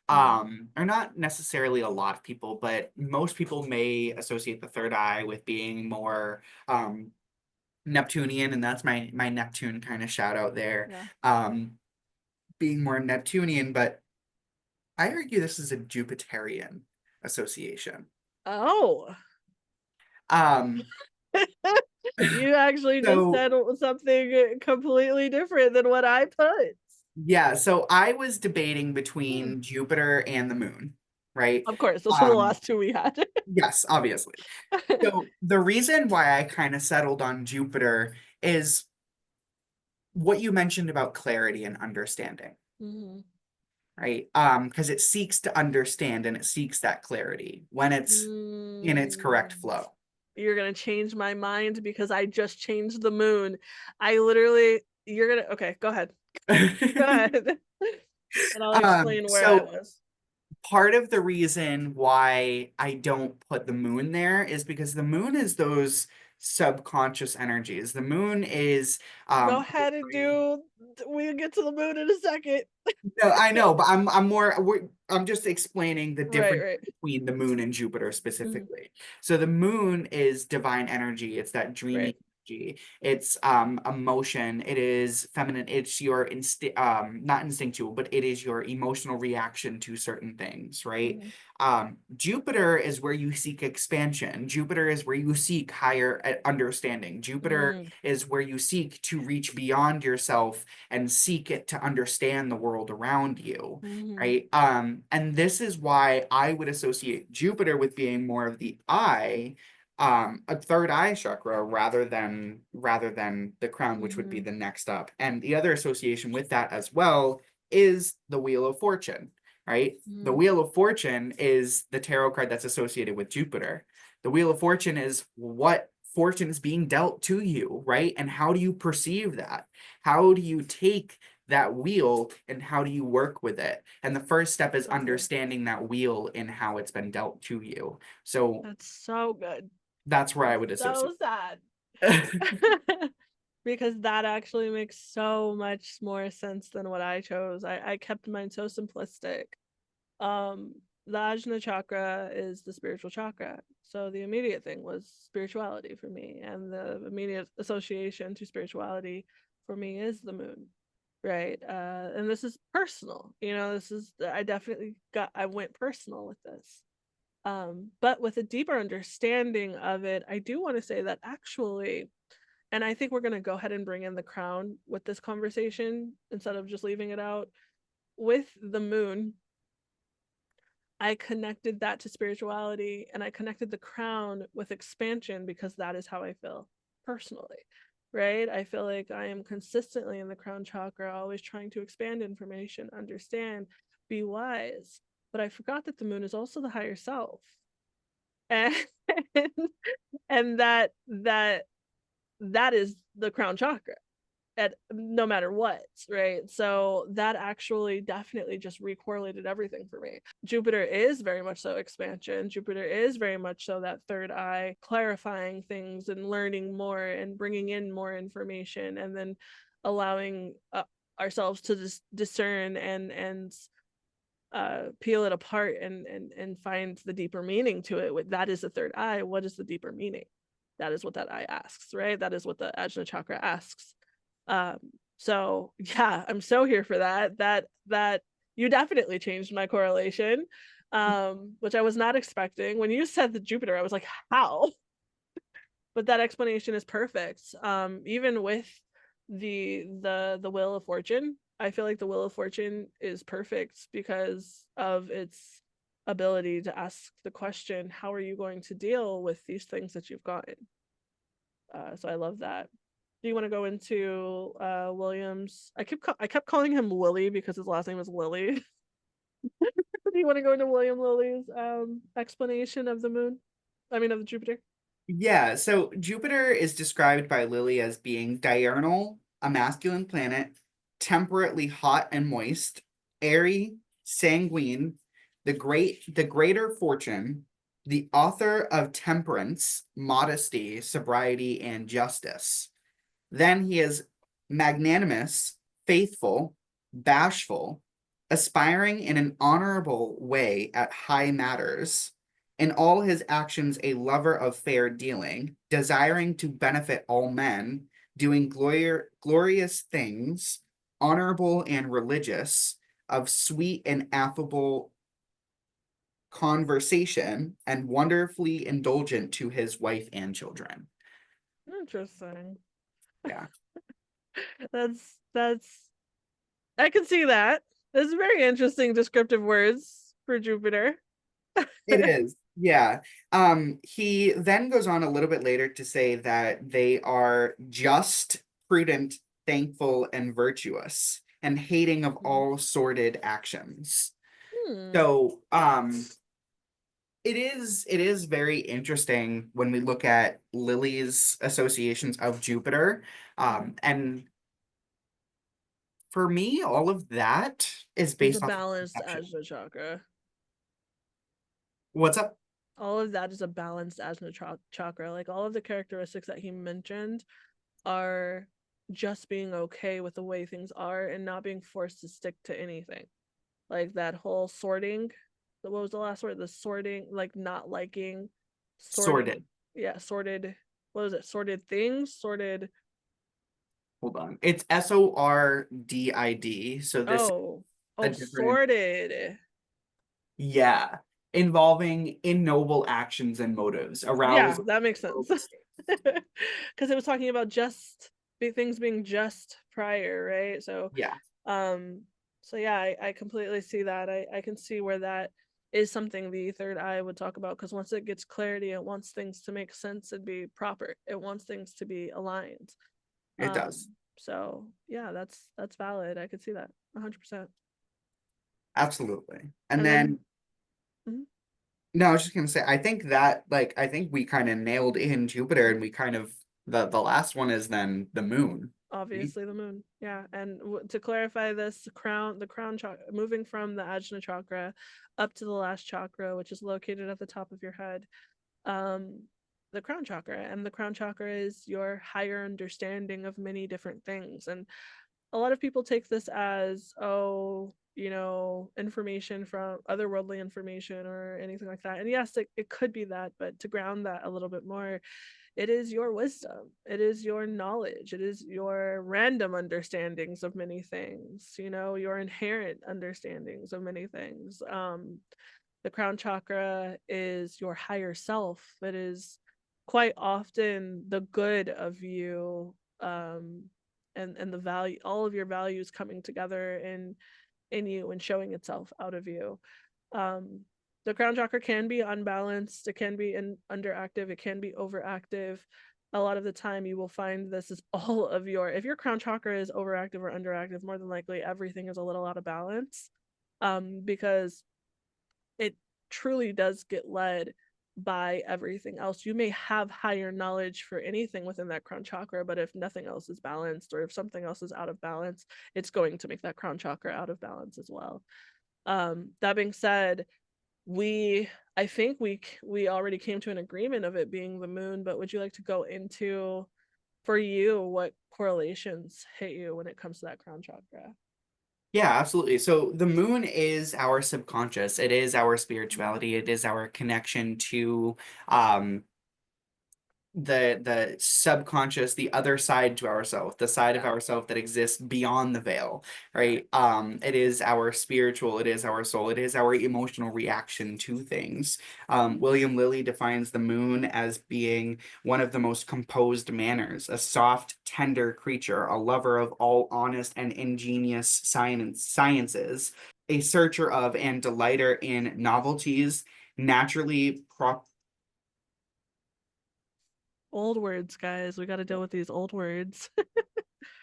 Mm-hmm. Or not necessarily a lot of people, but most people may associate the third eye with being more Neptunian, and that's my Neptune kind of shout out there. Yeah. Being more Neptunian, but I argue this is a Jupiterian association. Oh, Um, you actually just so said something completely different than what I put. yeah, so I was debating Hmm. between Jupiter and the moon, right? Of course, those were the Um, last two we had. yes, obviously. So the reason why I kind of settled on Jupiter is what you mentioned about clarity and understanding, Hmm. right? Because it seeks to understand and it seeks that clarity when it's in its correct Mm. flow. You're gonna change my mind because I just changed the moon. I literally, you're gonna, okay, go ahead. Go ahead. And I'll explain where I So was. part of the reason why I don't put the moon there is because the moon is those subconscious energies. The moon is Go the ahead and brain. do, we'll get to the moon in a second. No, I know, but I'm just explaining the Right, difference right. between the moon and Jupiter Mhm. specifically. So the moon is divine energy. It's that dreaming Right. energy. It's emotion. It is feminine. It's your not instinctual, but it is your emotional reaction to certain things, right? Mhm. Jupiter is where you seek expansion. Jupiter is where you seek higher understanding. Jupiter Mm. is where you seek to reach beyond yourself and seek it to understand the world around you, Mhm. right? And this is why I would associate Jupiter with being more of the eye, a third eye chakra rather than the crown, which would be Mhm. the next up. And the other association with that as well is the Wheel of Fortune, right? The Mhm. Wheel of Fortune is the tarot card that's associated with Jupiter. The Wheel of Fortune is what fortune is being dealt to you, right? And how do you perceive that? How do you take that wheel and how do you work with it? And the first step is So good. understanding that wheel and how it's been dealt to you. So That's so good. that's where I That's would associate. so sad. Because that actually makes so much more sense than what I chose. I kept mine so simplistic. Um, the Ajna chakra is the spiritual chakra. So the immediate thing was spirituality for me, and the immediate association to spirituality for me is the moon, right? And this is personal, this is, I went personal with this. But with a deeper understanding of it, I do want to say that actually, and I think we're going to go ahead and bring in the crown with this conversation instead of just leaving it out. With the moon, I connected that to spirituality, and I connected the crown with expansion because that is how I feel personally, right? I feel like I am consistently in the crown chakra, always trying to expand information, understand, be wise. But I forgot that the moon is also the higher self. And and that is the crown chakra at no matter what, right? So that actually definitely just recorrelated everything for me. Jupiter is very much so expansion. Jupiter is very much so that third eye, clarifying things and learning more and bringing in more information, and then allowing ourselves to discern and peel it apart and find the deeper meaning to it. That is the third eye. What is the deeper meaning? That is what that eye asks, right? That is what the Ajna chakra asks. um so yeah, I'm so here for that you definitely changed my correlation, which I was not expecting. When you said the Jupiter, I was like, how? But that explanation is perfect. Even with the Wheel of Fortune, I feel like the Wheel of Fortune is perfect because of its ability to ask the question, how are you going to deal with these things that you've gotten? So I love that. Do you want to go into William's? I kept calling him Willie because his last name is Lilly. Do you want to go into William Lilly's explanation of the moon? I mean, of the Jupiter. Yeah, so Jupiter is described by Lilly as being diurnal, a masculine planet, temperately hot and moist, airy, sanguine, the greater fortune, the author of temperance, modesty, sobriety, and justice. Then he is magnanimous, faithful, bashful, aspiring in an honorable way at high matters, in all his actions a lover of fair dealing, desiring to benefit all men, doing glorious things, honorable and religious, of sweet and affable conversation, and wonderfully indulgent to his wife and children. Interesting. Yeah. That's I can see that. That's very interesting descriptive words for Jupiter. It is. Yeah. He then goes on a little bit later to say that they are just, prudent, thankful, and virtuous, and hating of all sordid actions. Hmm. So, it is very interesting when we look at Lily's associations of Jupiter. And for me, all of that is Is a based off of balanced perception. Ajna chakra. What's up? All of that is a balanced Ajna chakra. Like all of the characteristics that he mentioned are just being okay with the way things are and not being forced to stick to anything. Like that whole sorting. What was the last word? The sorting, like not liking sorting. Sorted. Yeah, sorted. What was it? Sorted things, sorted. Hold on. It's SORDID. So this is Oh, a oh, different, sorted. yeah, involving ignoble actions and motives, Yeah, arousal, that makes or sense. mistakes. Because it was talking about just things being just prior, right? Yeah, Um, so yeah, I completely see that. I can see where that is something the third eye would talk about because once it gets clarity, it wants things to make sense and be proper. It wants things to be aligned. it does. So yeah, that's valid. I could see that 100%. Absolutely. And And then then, mhm, no, I was just gonna say, I think that, like, I think we kind of nailed in Jupiter, and we kind of, the last one is then the moon. obviously the moon, yeah. And to clarify this, the crown chakra, moving from the Ajna chakra up to the last chakra, which is located at the top of your head, um the crown chakra, and the crown chakra is your higher understanding of many different things. And a lot of people take this as, oh, information from otherworldly information or anything like that. And yes, it could be that, but to ground that a little bit more, it is your wisdom, it is your knowledge, it is your random understandings of many things, your inherent understandings of many things. The crown chakra is your higher self. It is quite often the good of you, and the value, all of your values coming together in you and showing itself out of you. Um, the crown chakra can be unbalanced, it can be underactive, it can be overactive. A lot of the time, you will find this is all of if your crown chakra is overactive or underactive, more than likely everything is a little out of balance, because it truly does get led by everything else. You may have higher knowledge for anything within that crown chakra, but if nothing else is balanced or if something else is out of balance, it's going to make that crown chakra out of balance as well. That being said, we I think we already came to an agreement of it being the moon, but would you like to go into, for you, what correlations hit you when it comes to that crown chakra? Yeah, absolutely. So the moon is our subconscious. It is our Mhm. spirituality. It is our connection to um the subconscious, the other side to ourself, the side of Yeah, ourself that exists beyond the veil, yeah, right? It is our spiritual, it is our soul, it is our emotional reaction to things. William Lilly defines the moon as being one of the most composed manners, a soft, tender creature, a lover of all honest and ingenious sciences, a searcher of and delighter in novelties, naturally old words, guys, we got to deal with these old words.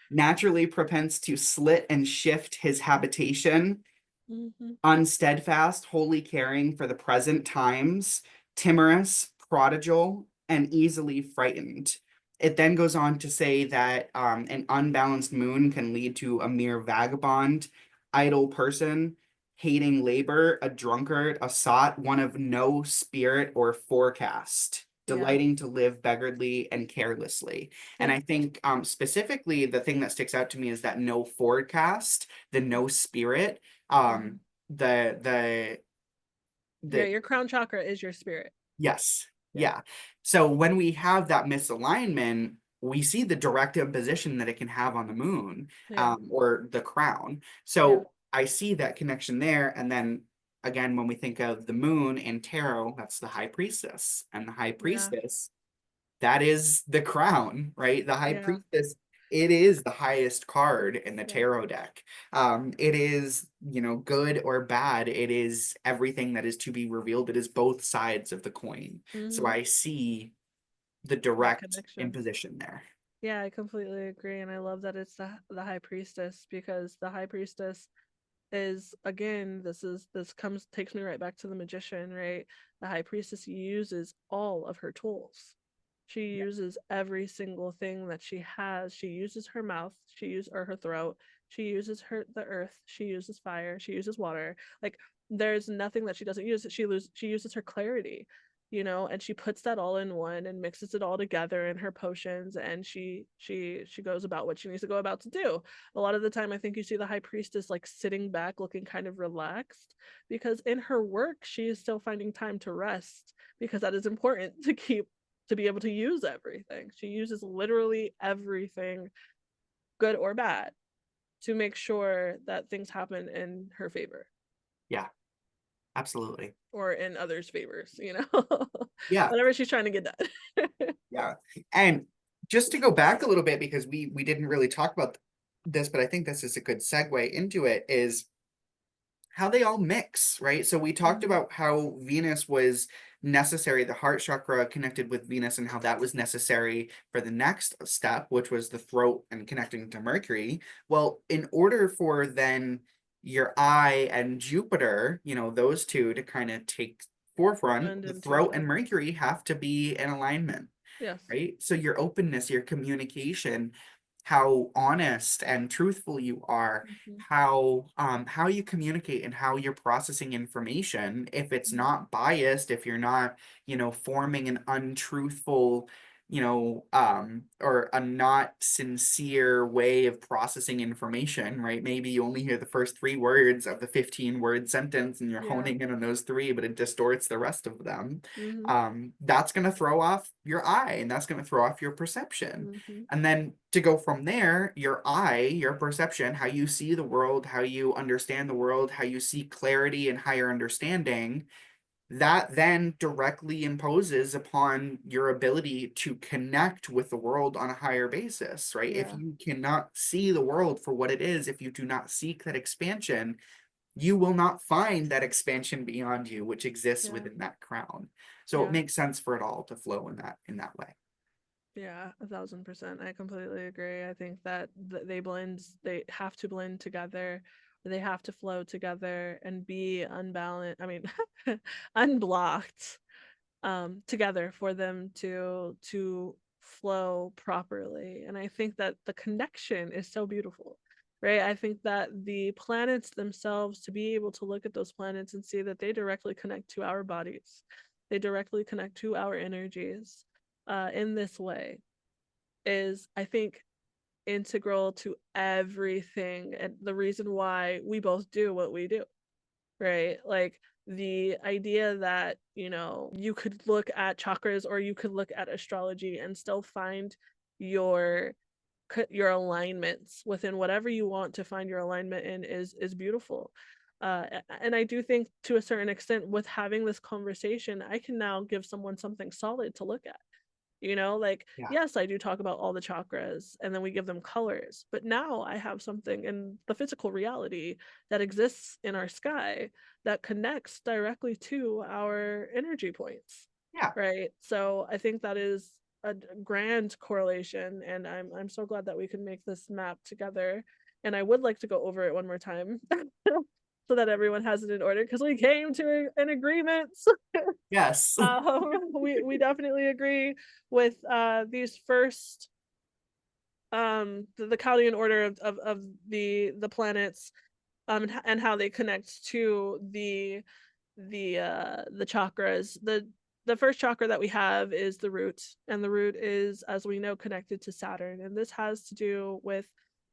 naturally propense to slit and shift his habitation, Hmm. unsteadfast, wholly caring for the present times, timorous, prodigal, and easily frightened. It then goes on to say that an unbalanced moon can lead to a mere vagabond, idle person, hating labor, a drunkard, a sot, one of no spirit or forecast, Yeah, delighting to live beggarly and carelessly. And yeah. I think specifically the thing that sticks out to me is that no forecast, the no spirit, Mhm. um the Yeah, the your crown chakra is your spirit. yes, Yeah, yeah. So when we have that misalignment, we see the direct imposition that it can have on the moon, yeah, or the crown. yeah, So I see that connection there. And then again, when we think of the moon in tarot, that's the high priestess, and the high yeah, priestess, that is the crown, right? The high yeah, priestess, it is the highest card in the yeah. tarot deck. It is, good or bad. It is everything that is to be revealed. It is both sides of the coin. So Hmm. I see the That direct connection. imposition there. Yeah, I completely agree, and I love that it's the high priestess, because the high priestess is, again, this comes takes me right back to the magician, right? The high priestess uses all of her tools. She uses every single thing that she has. She uses her mouth, she uses or her throat, she uses the earth, she uses fire, she uses water. Like, there's nothing that she doesn't use. She uses her clarity, and she puts that all in one and mixes it all together in her potions, and she goes about what she needs to go about to do. A lot of the time, I think you see the high priestess like sitting back looking kind of relaxed, because in her work she is still finding time to rest, because that is important to be able to use everything. She uses literally everything, good or bad, to make sure that things happen in her favor Yeah, absolutely. or in others' favors, Yeah, whatever she's trying to get done. yeah. And just to go back a little bit, because we didn't really talk about this, but I think this is a good segue into it, is how they all mix, right? So we talked Mhm. about how Venus was necessary, the heart chakra connected with Venus, and how that was necessary for the next step, which was the throat and connecting to Mercury. Well, in order for then your eye and Jupiter, those two to kind of take forefront, Blend the into each throat and other. Mercury have to be in alignment, Yes. right? So your openness, your communication, how honest and truthful you are, Mhm. how you communicate and how you're processing information, if it's Mhm. not biased, if you're not, forming an untruthful or a not sincere way of processing information, right? Maybe you only hear the first 3 words of the 15-word sentence and you're Yeah. honing in on those three, but it distorts the rest of them. Mm-hmm. That's going to throw off your eye and that's going to throw off your perception. Mm-hmm. And then to go from there, your eye, your perception, how you see the world, how you understand the world, how you see clarity and higher understanding, that then directly imposes upon your ability to connect with the world on a higher basis, right? If Yeah. you cannot see the world for what it is, if you do not seek that expansion, you will not find that expansion beyond you, which exists Yeah. within that crown. So it Yeah. makes sense for it all to flow in that way. Yeah, 1,000%. I completely agree. I think that they have to blend together, they have to flow together and be unbalanced. I mean, unblocked together for them to flow properly. And I think that the connection is so beautiful, right? I think that the planets themselves, to be able to look at those planets and see that they directly connect to our bodies, they directly connect to our energies in this way is, I think, integral to everything and the reason why we both do what we do, right? Like the idea that, you could look at chakras or you could look at astrology and still find your your alignments within whatever you want to find your alignment in is beautiful. And I do think to a certain extent with having this conversation, I can now give someone something solid to look at. Like, Yeah. yes, I do talk about all the chakras and then we give them colors, but now I have something in the physical reality that exists in our sky that connects directly to our energy points, Yeah. right? So I think that is a grand correlation, and I'm so glad that we can make this map together. And I would like to go over it one more time so that everyone has it in order because we came to an agreement. Yes. We definitely agree with these first the Chaldean order of the planets and how they connect to the chakras. The first chakra that we have is the root, and the root is, as we know, connected to Saturn, and this has to do with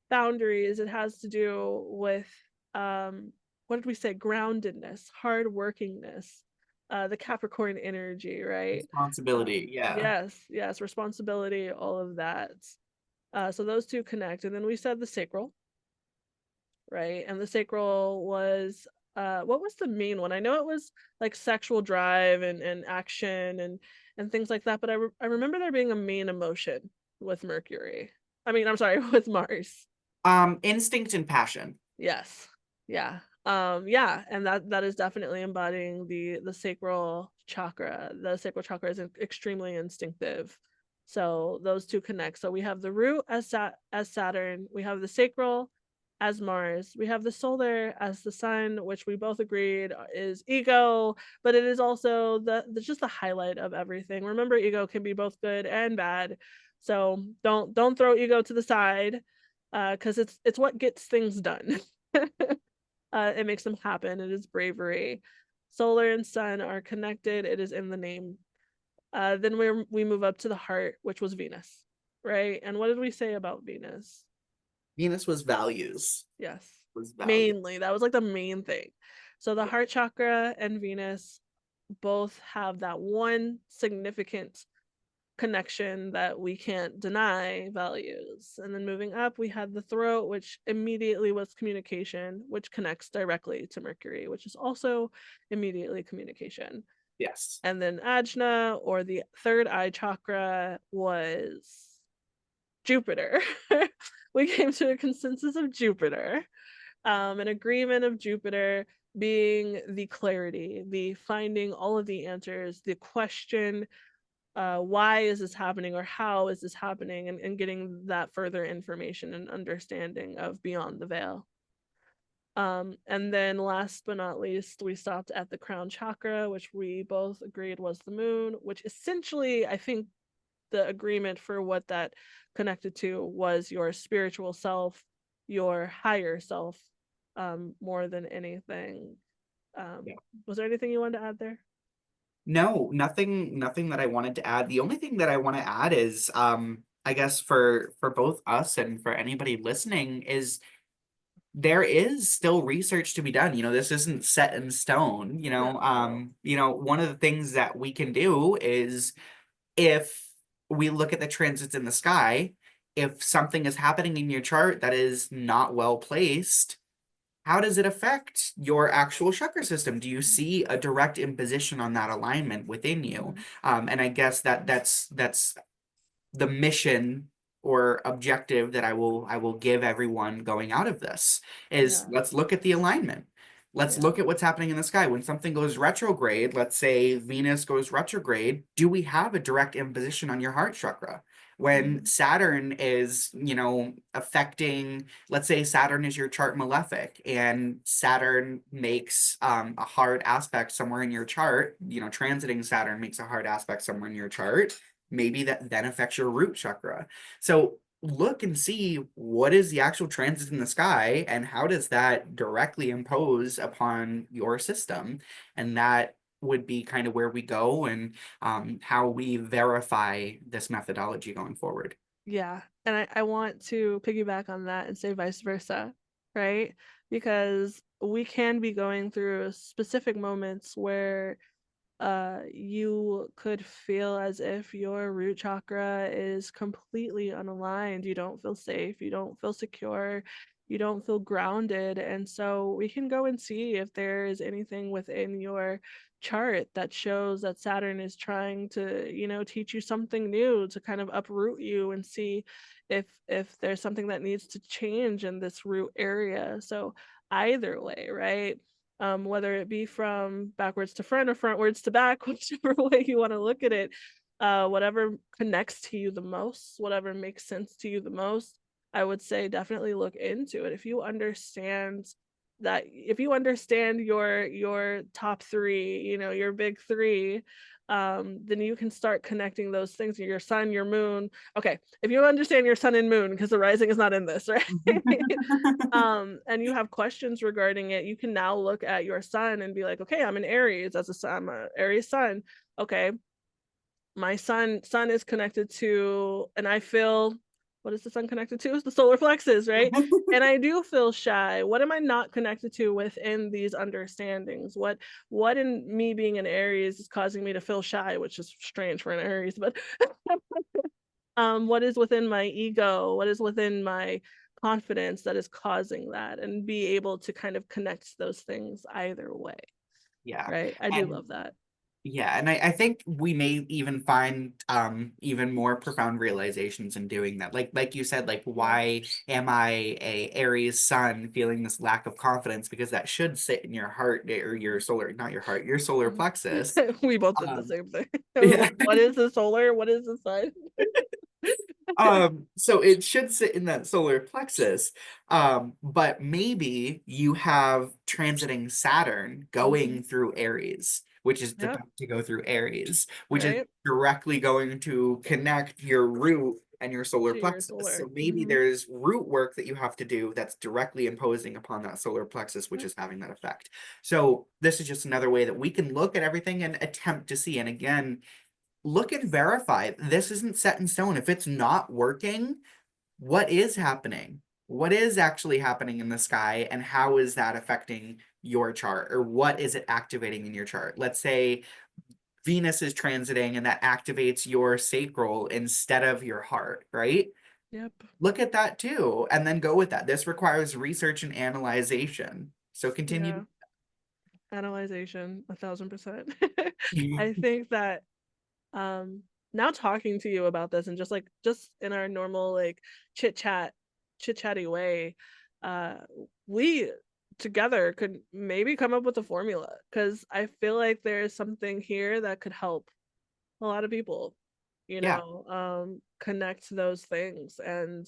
boundaries. It has to do with what did we say, groundedness, hard workingness, the Capricorn energy, right? Responsibility. Yeah. Yes, responsibility, all of that. So those two connect, and then we said the sacral, right? And the sacral was what was the main one? I know it was like sexual drive and action and things like that, but I remember there being a main emotion with Mercury. I mean, I'm sorry, with Mars. Instinct and passion. Yes. Yeah. Yeah, and that is definitely embodying the sacral chakra. The sacral chakra is extremely instinctive. So those two connect. So we have the root as Saturn, we have the sacral as Mars, we have the solar as the sun, which we both agreed is ego, but it is also the just the highlight of everything. Remember, ego can be both good and bad. So don't throw ego to the side because it's what gets things done. It makes them happen. It is bravery. Solar and sun are connected. It is in the name. Then we move up to the heart, which was Venus, right? And what did we say about Venus? Venus was values. Yes, Was value. mainly that was like the main thing. So the Yeah. heart chakra and Venus both have that one significant connection that we can't deny values. And then moving up, we had the throat, which immediately was communication, which connects directly to Mercury, which is also immediately communication. Yes. And then Ajna, or the third eye chakra, was Jupiter. We came to a consensus of Jupiter, an agreement of Jupiter being the clarity, the finding all of the answers, the question, why is this happening or how is this happening, and getting that further information and understanding of beyond the veil. And then last but not least, we stopped at the crown chakra, which we both agreed was the moon, which essentially, I think the agreement for what that connected to was your spiritual self, your higher self, more than anything. Yeah. Was there anything you wanted to add there? No, nothing that I wanted to add. The only thing that I want to add is I guess for both us and for anybody listening is there is still research to be done. This isn't set in stone, No. one of the things that we can do is if we look at the transits in the sky, if something is happening in your chart that is not well placed, how does it affect your actual chakra system? Do you see a direct imposition on that alignment within you? Mhm. And I guess that's the mission or objective that I will give everyone going out of this is Yeah. let's look at the alignment. Let's Yeah. look at what's happening in the sky. When something goes retrograde, let's say Venus goes retrograde, do we have a direct imposition on your heart chakra? When Mhm. Saturn is, affecting, let's say Saturn is your chart malefic and Saturn makes a hard aspect somewhere in your chart, transiting Saturn makes a hard aspect somewhere in your chart, maybe that then affects your root chakra. So look and see what is the actual transit in the sky and how does that directly impose upon your system. And that would be kind of where we go and how we verify this methodology going forward. Yeah. And I want to piggyback on that and say vice versa, right? Because we can be going through specific moments where you could feel as if your root chakra is completely unaligned. You don't feel safe, you don't feel secure, you don't feel grounded. And so we can go and see if there is anything within your chart that shows that Saturn is trying to, teach you something new, to kind of uproot you and see if there's something that needs to change in this root area. So either way, right? Whether it be from backwards to front or frontwards to back, whichever way you want to look at it, whatever connects to you the most, whatever makes sense to you the most, I would say definitely look into it. If you understand your top three, your big three, then you can start connecting those things, your sun, your moon. Okay, if you understand your sun and moon, because the rising is not in this, right? And you have questions regarding it, you can now look at your sun and be like, okay, I'm an Aries as a sun, I'm a Aries sun. Okay, my sun is connected to, and I feel, what is the sun connected to? It's the solar plexus, right? And I do feel shy. What am I not connected to within these understandings? What in me being an Aries is causing me to feel shy, which is strange for an Aries, but what is within my ego, what is within my confidence that is causing that, and be able to kind of connect those things either way, Yeah. right? I do And love that. yeah, and I think we may even find even more profound realizations in doing that. Like you said, like Yeah. why am I a Aries sun feeling this lack of confidence? Because that should sit in your heart or your solar, not your heart, your solar Mhm. plexus. We both did the Um same thing. yeah. What is the solar? What is the sun? So it should sit in that solar plexus. But maybe you have transiting Saturn Mhm. going through Aries, which is Yep. about to go through Aries, which is Right. directly going to connect your root and your solar To your plexus. solar. So maybe Hmm. there's root work that you have to do that's directly imposing upon that solar plexus, which Yep. is having that effect. So this is just another way that we can look at everything and attempt to see. And again, look and verify. This isn't set in stone. If it's not working, what is happening? What is actually happening in the sky, and how is that affecting your chart? Or what is it activating in your chart? Let's say Venus is transiting and that activates your sacral instead of your heart, right? Yep. Look at that too, and then go with that. This requires research and analyzation. So continue. Yeah. Analyzation, 1,000%. To- I think that um now talking to you about this and just in our normal like chit chatty way, uh we together could maybe come up with a formula, because I feel like there's something here that could help a lot of people, yeah, connect those things and,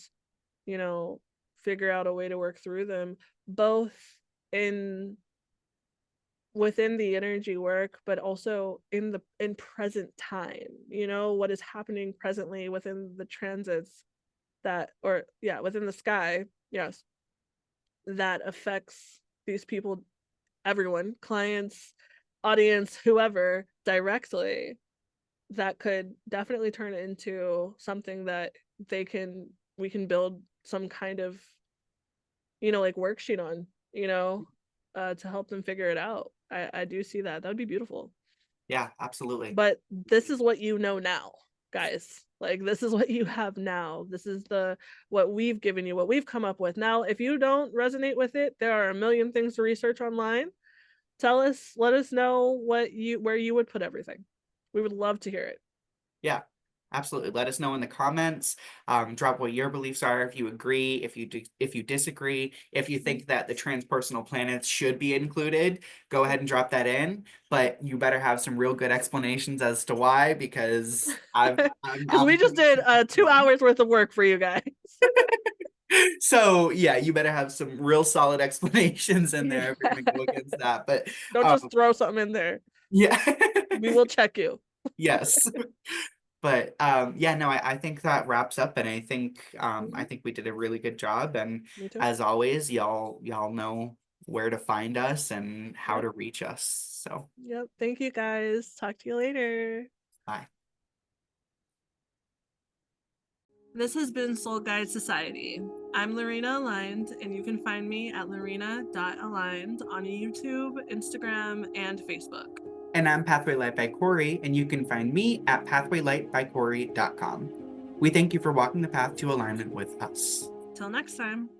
you know figure out a way to work through them, both in within the energy work, but also in present time, what is happening presently within the transits, that, or yeah, within the sky, yes, that affects these people, everyone, clients, audience, whoever, directly, that could definitely turn it into something that we can build some kind of, like worksheet on, to help them figure it out. I do see that. That would be beautiful. Yeah, absolutely. But this is what you know now, guys. Like, this is what you have now. This is what we've given you, what we've come up with. Now, if you don't resonate with it, there are a million things to research online. Let us know where you would put everything. We would love to hear it. Yeah, absolutely. Let us know in the comments. Drop what your beliefs are, if you agree, if you disagree, if you think that the transpersonal planets should be included, go ahead and drop that in. But you better have some real good explanations as to why, because Because we just did 2 hours worth of work for you guys. So yeah, you better have some real solid explanations in there if you're gonna go against that. But don't just throw something in there. Yeah. We will check you. Yes. But yeah, no, I think that wraps up, and I think we did a really good job. And Me too. as always, y'all know where to find us and how to reach us. So Yep. Thank you guys. Talk to you later. bye. This has been Soul Guide Society. I'm Larina Aligned, and you can find me at larina.aligned on YouTube, Instagram, and Facebook. And I'm Pathway Light by Corey, and you can find me at pathwaylightbycorey.com. We thank you for walking the path to alignment with us. Till next time.